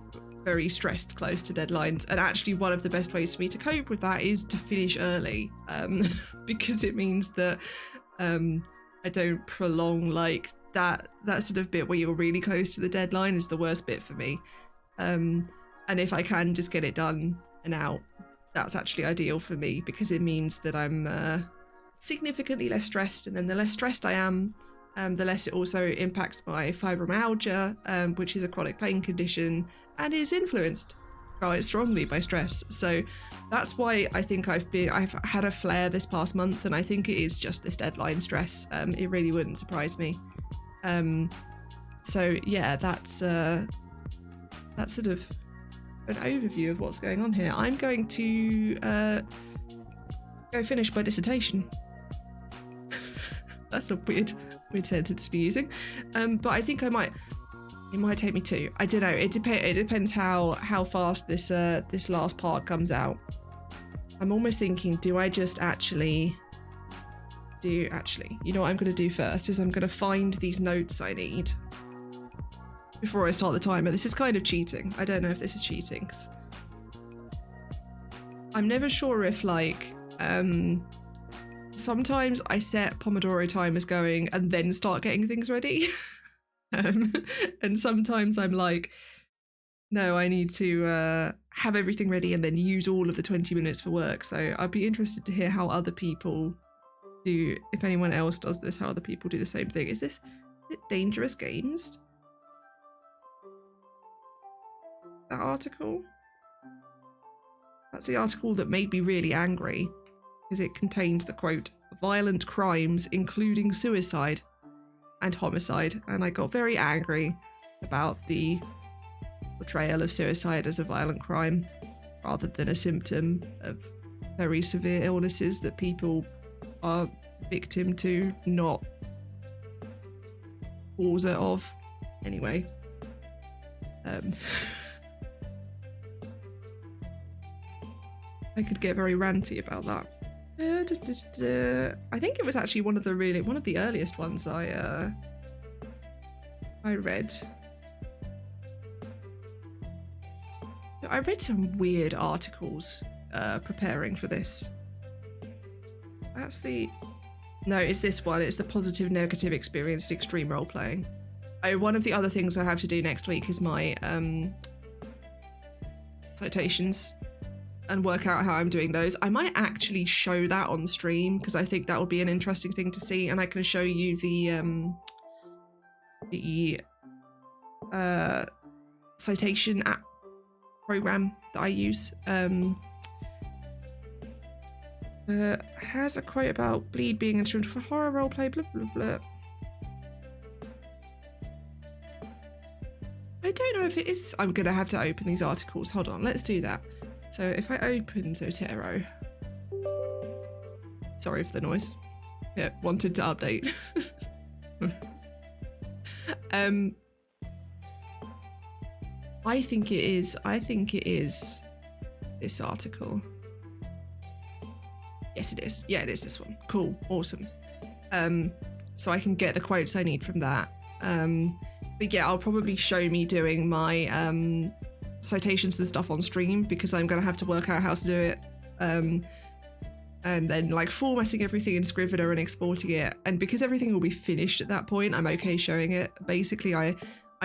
very stressed close to deadlines, and actually one of the best ways for me to cope with that is to finish early, because it means that I don't prolong like that sort of bit where you're really close to the deadline is the worst bit for me. And if I can just get it done and out, that's actually ideal for me, because it means that I'm significantly less stressed, and then the less stressed I am, the less it also impacts my fibromyalgia, which is a chronic pain condition and is influenced quite strongly by stress. So that's why I think I've had a flare this past month, and I think it is just this deadline stress. It really wouldn't surprise me. So yeah, that's sort of an overview of what's going on here. I'm going to go finish my dissertation. That's a weird sentence to be using, but I think it might take me 2. I don't know. It depends how fast this last part comes out. I'm almost thinking, do I just actually, you know what I'm going to do first is I'm going to find these notes I need before I start the timer. This is kind of cheating. I don't know if this is cheating, 'cause I'm never sure if like sometimes I set Pomodoro timers going and then start getting things ready. And sometimes I'm like, no, I need to have everything ready and then use all of the 20 minutes for work. So I'd be interested to hear how other people do, if anyone else does this, how other people do the same thing. Is it Dangerous Games? That article? That's the article that made me really angry, because it contained the quote, violent crimes including suicide and homicide, and I got very angry about the portrayal of suicide as a violent crime rather than a symptom of very severe illnesses that people are victim to, not causer of. Anyway, I could get very ranty about that. I think it was actually one of the earliest ones I read. I read some weird articles preparing for this. No, it's this one. It's the positive negative experience in extreme role playing. One of the other things I have to do next week is my citations and work out how I'm doing those. I might actually show that on stream, because I think that would be an interesting thing to see, and I can show you the citation app program that I use. Has a quote about bleed being instrumental for horror roleplay, blah blah blah. I don't know if it is. I'm gonna have to open these articles. Hold on, let's do that. So if I open Zotero, sorry for the noise. Yeah, wanted to update. I think it is this article. Yes, it is. Yeah, it is this one. Cool, awesome. So I can get the quotes I need from that. But yeah, I'll probably show me doing my citations and stuff on stream, because I'm gonna have to work out how to do it, and then like formatting everything in Scrivener and exporting it, and because everything will be finished at that point, I'm okay showing it. Basically, I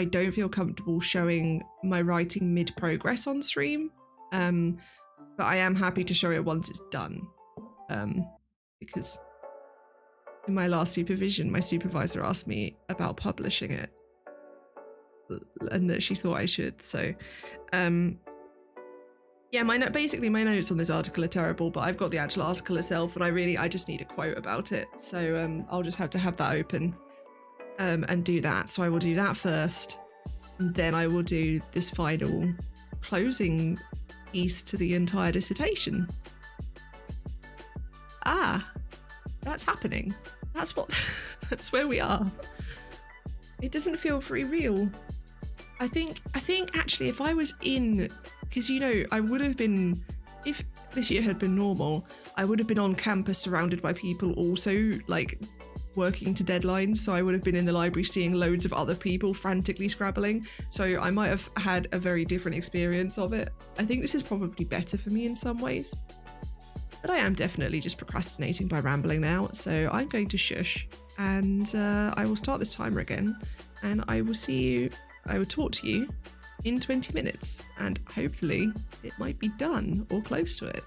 don't feel comfortable showing my writing mid-progress on stream, but I am happy to show it once it's done, because in my last supervision, my supervisor asked me about publishing it, and that she thought I should. So yeah, my notes on this article are terrible, but I've got the actual article itself, and I just need a quote about it. So I'll just have to have that open and do that. So I will do that first, and then I will do this final closing piece to the entire dissertation. That's happening. That's where we are. It doesn't feel very real. I think actually, if I was in, because I would have been, if this year had been normal, I would have been on campus surrounded by people also like working to deadlines, so I would have been in the library seeing loads of other people frantically scrabbling, so I might have had a very different experience of it. I think this is probably better for me in some ways, but I am definitely just procrastinating by rambling now, so I'm going to shush, and I will start this timer again, and I will talk to you in 20 minutes, and hopefully it might be done or close to it.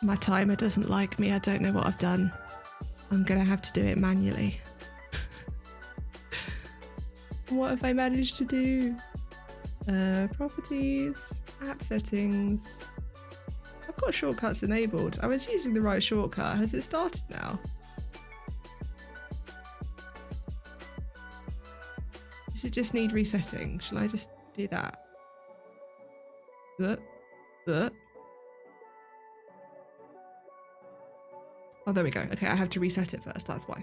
My timer doesn't like me. I don't know what I've done. I'm gonna have to do it manually. What have I managed to do? Properties, app settings. I've got shortcuts enabled. I was using the right shortcut. Has it started now? Does it just need resetting? Shall I just do that? Oh, there we go. Okay, I have to reset it first, that's why.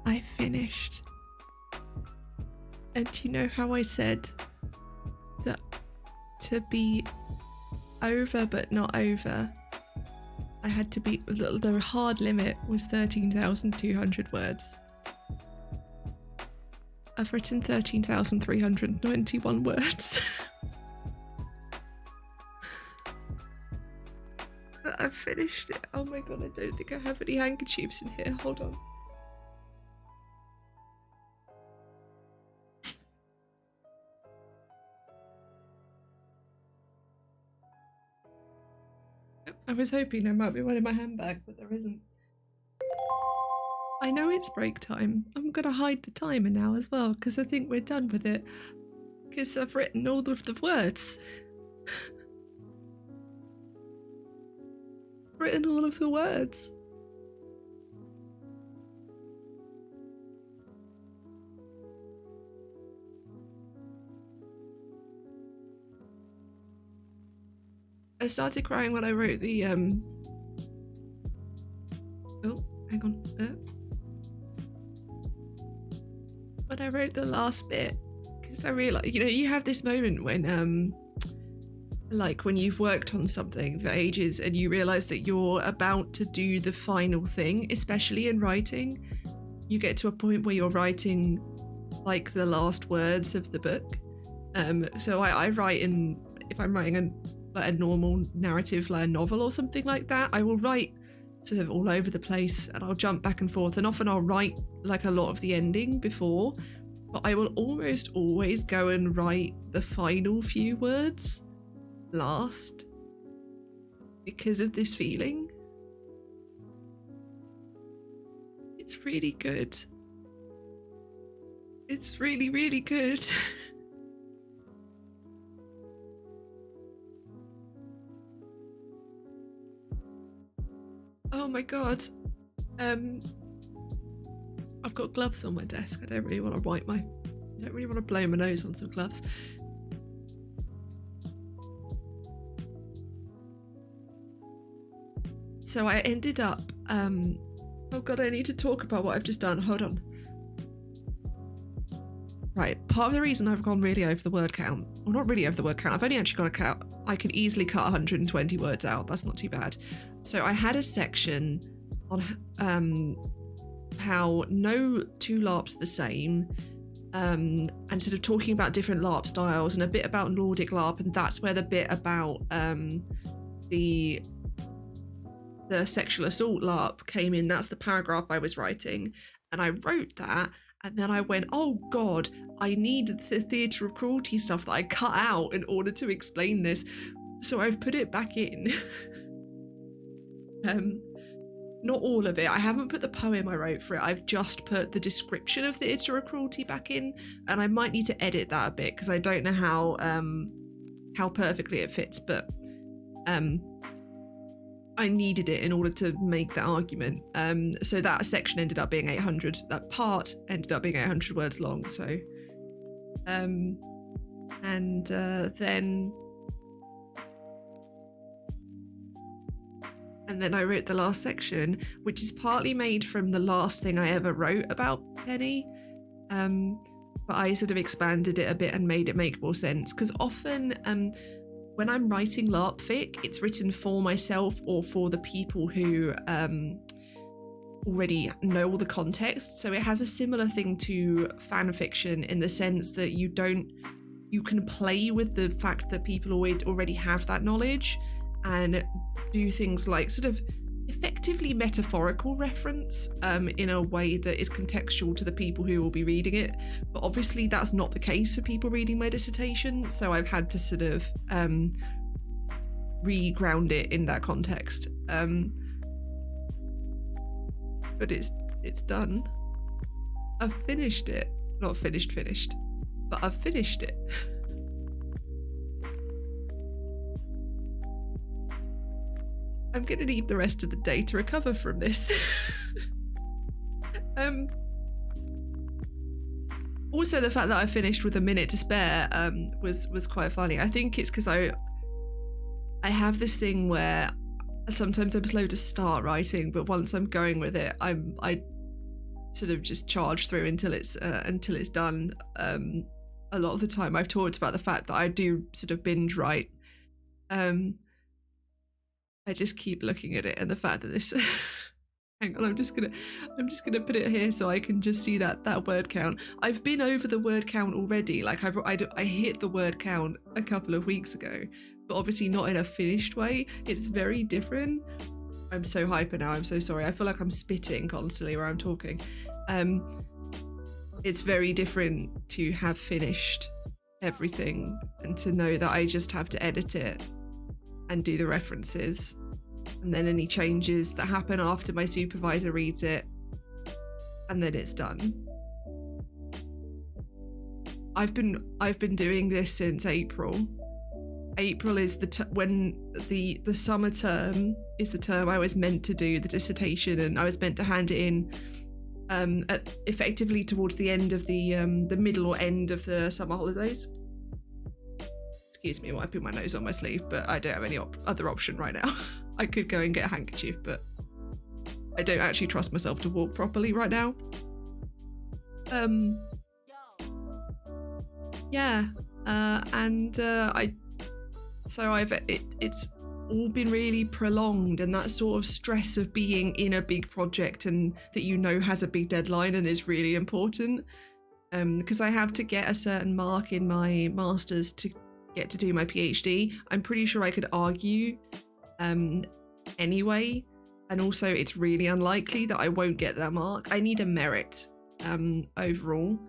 I finished. And you know how I said that to be over but not over, I had to be, the hard limit was 13,200 words. I've written 13,391 words. But I've finished it. Oh my god, I don't think I have any handkerchiefs in here. Hold on. I was hoping there might be one in my handbag, but there isn't. I know it's break time. I'm gonna hide the timer now as well, because I think we're done with it. Because I've written all of the words. Written all of the words. I started crying when I wrote the oh, hang on. When I wrote the last bit, because I realised, you know, you have this moment when like when you've worked on something for ages and you realise that you're about to do the final thing, especially in writing. You get to a point where you're writing like the last words of the book. So I write if I'm writing a normal narrative, like a novel or something like that, I will write sort of all over the place and I'll jump back and forth, and often I'll write like a lot of the ending before, but I will almost always go and write the final few words last because of this feeling. It's really good. It's really, really good. Oh my god. I've got gloves on my desk. I don't really want to blow my nose on some gloves. So I ended up, oh god, I need to talk about what I've just done. Hold on. Right, part of the reason I've gone really over the word count, well, not really over the word count, I've only actually got a count. I could easily cut 120 words out. That's not too bad. So I had a section on how no two LARPs are the same, and sort of talking about different LARP styles and a bit about Nordic LARP, and that's where the bit about the sexual assault LARP came in. That's the paragraph I was writing, and I wrote that, and then I went, oh god, I need the theatre of cruelty stuff that I cut out in order to explain this, so I've put it back in. Not all of it. I haven't put the poem I wrote for it. I've just put the description of theatre of cruelty back in, and I might need to edit that a bit because I don't know how perfectly it fits, but I needed it in order to make that argument. So that section ended up being 800. That part ended up being 800 words long. So, then I wrote the last section, which is partly made from the last thing I ever wrote about Penny. But I sort of expanded it a bit and made it make more sense, because often when I'm writing LARP fic, it's written for myself or for the people who already know all the context. So it has a similar thing to fan fiction in the sense that you can play with the fact that people already have that knowledge and do things like sort of effectively metaphorical reference in a way that is contextual to the people who will be reading it. But obviously that's not the case for people reading my dissertation, so I've had to sort of re-ground it in that context. But it's done. I've finished it. Not finished, but I've finished it. I'm gonna need the rest of the day to recover from this. Also, the fact that I finished with a minute to spare was quite funny. I think it's because I have this thing where sometimes I'm slow to start writing, but once I'm going with it, I sort of just charge through until it's done. A lot of the time I've talked about the fact that I do sort of binge write. I just keep looking at it and the fact that this hang on, I'm just gonna put it here so I can just see that word count. I've been over the word count already. Like I hit the word count a couple of weeks ago, but obviously not in a finished way. It's very different. I'm so hyper now, I'm so sorry. I feel like I'm spitting constantly where I'm talking. It's very different to have finished everything and to know that I just have to edit it and do the references, and then any changes that happen after my supervisor reads it, and then it's done. I've been doing this since April. April is when the summer term is the term I was meant to do the dissertation, and I was meant to hand it in effectively towards the end of the middle or end of the summer holidays. Excuse me, wiping my nose on my sleeve, but I don't have any other option right now. I could go and get a handkerchief, but I don't actually trust myself to walk properly right now. It's all been really prolonged, and that sort of stress of being in a big project and that has a big deadline and is really important, because I have to get a certain mark in my master's to get to do my PhD. I'm pretty sure I could argue anyway, and also it's really unlikely that I won't get that mark. I need a merit overall.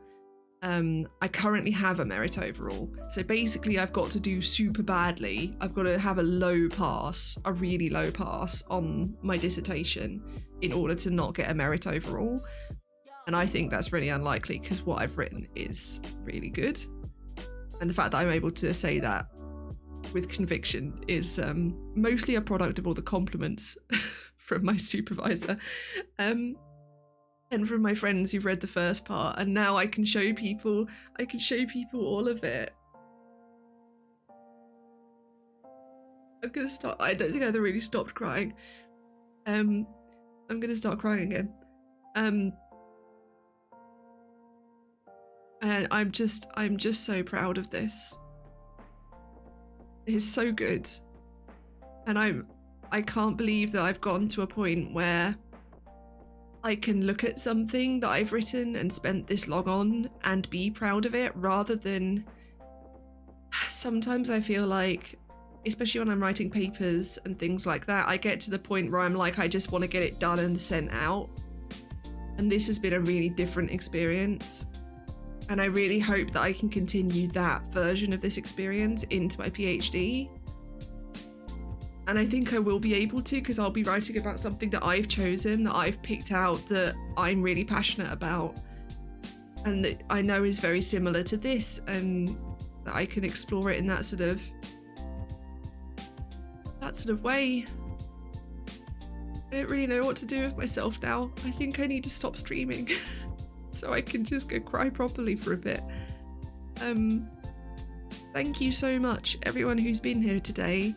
I currently have a merit overall, so basically I've got to do super badly. I've got to have a really low pass on my dissertation in order to not get a merit overall, and I think that's really unlikely because what I've written is really good, and the fact that I'm able to say that with conviction is mostly a product of all the compliments from my supervisor and from my friends who've read the first part, and now I can show people all of it. I'm gonna stop. I don't think I've really stopped crying. I'm gonna start crying again. And I'm just so proud of this. It's so good. And I can't believe that I've gotten to a point where I can look at something that I've written and spent this long on and be proud of it, rather than sometimes I feel like, especially when I'm writing papers and things like that, I get to the point where I'm like, I just want to get it done and sent out. And this has been a really different experience. And I really hope that I can continue that version of this experience into my PhD. And I think I will be able to, because I'll be writing about something that I've chosen, that I've picked out, that I'm really passionate about, and that I know is very similar to this, and that I can explore it in that sort of way. I don't really know what to do with myself now. I think I need to stop streaming so I can just go cry properly for a bit. Thank you so much, everyone who's been here today.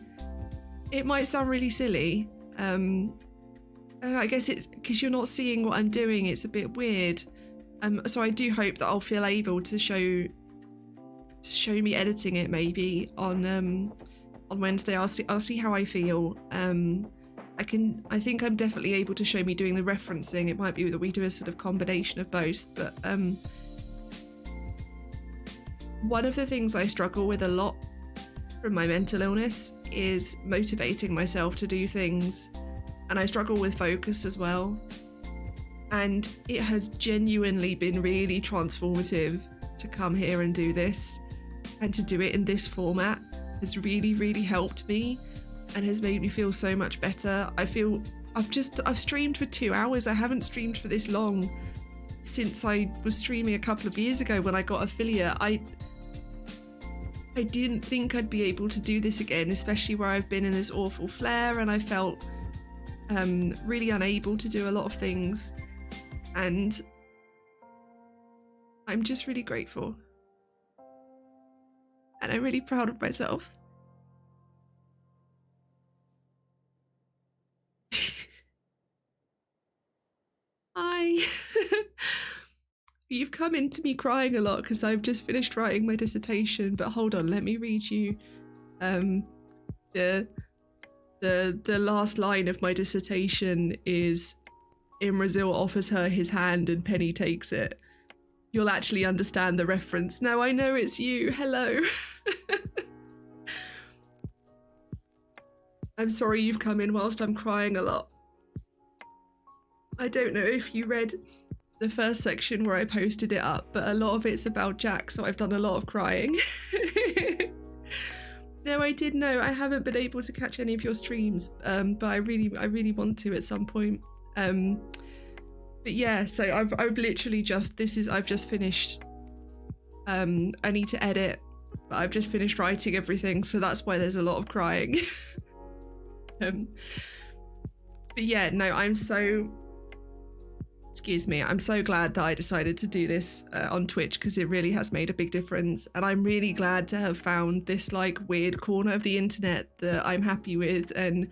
It might sound really silly, and I guess it's because you're not seeing what I'm doing, it's a bit weird. So I do hope that I'll feel able to show me editing it maybe on Wednesday. I'll see how I feel. I think I'm definitely able to show me doing the referencing. It might be that we do a sort of combination of both, but one of the things I struggle with a lot from my mental illness is motivating myself to do things, and I struggle with focus as well, and it has genuinely been really transformative to come here and do this, and to do it in this format has really, really helped me and has made me feel so much better. I've streamed for 2 hours. I haven't streamed for this long since I was streaming a couple of years ago when I got affiliate. I didn't think I'd be able to do this again, especially where I've been in this awful flare, and I felt really unable to do a lot of things, and I'm just really grateful, and I'm really proud of myself. Hi. You've come into me crying a lot because I've just finished writing my dissertation, but hold on, let me read you the last line of my dissertation is, Imrazil offers her his hand and Penny takes it. You'll actually understand the reference. Now I know it's you. Hello. I'm sorry you've come in whilst I'm crying a lot. I don't know if you read the first section where I posted it up, but a lot of it's about Jack, so I've done a lot of crying. No, I did know. I haven't been able to catch any of your streams, but I really want to at some point. But yeah, so I've literally just, I've just finished, I need to edit, but I've just finished writing everything, so that's why there's a lot of crying. But yeah, no, I'm so glad that I decided to do this on Twitch, because it really has made a big difference, and I'm really glad to have found this like weird corner of the internet that I'm happy with, and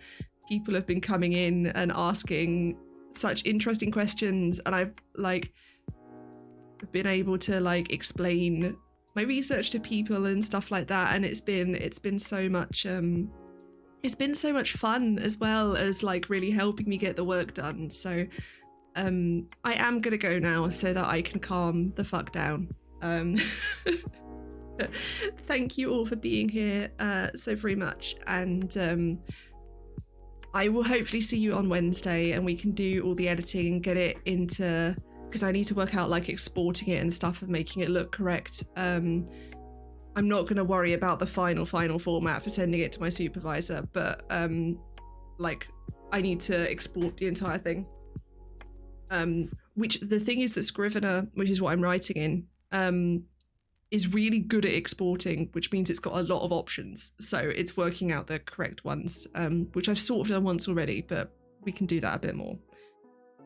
people have been coming in and asking such interesting questions, and I've like been able to like explain my research to people and stuff like that, and it's been so much fun, as well as like really helping me get the work done. So I am gonna go now so that I can calm the fuck down. Thank you all for being here so very much, and I will hopefully see you on Wednesday, and we can do all the editing and get it into, because I need to work out like exporting it and stuff and making it look correct. I'm not going to worry about the final format for sending it to my supervisor, but like I need to export the entire thing. Which the thing is that Scrivener, which is what I'm writing in, is really good at exporting, which means it's got a lot of options. So it's working out the correct ones, which I've sort of done once already, but we can do that a bit more.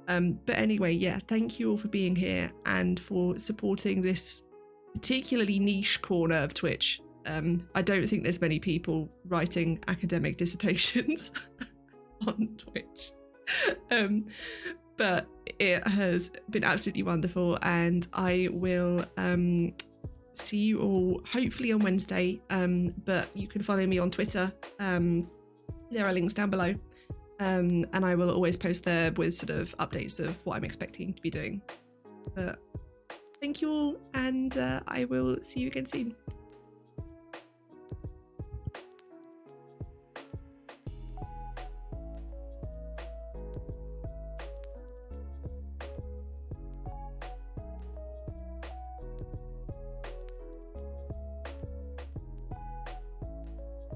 But anyway, yeah, thank you all for being here and for supporting this particularly niche corner of Twitch. I don't think there's many people writing academic dissertations on Twitch. But it has been absolutely wonderful, and I will see you all hopefully on Wednesday, but you can follow me on Twitter. There are links down below, and I will always post there with sort of updates of what I'm expecting to be doing. But thank you all, and I will see you again soon.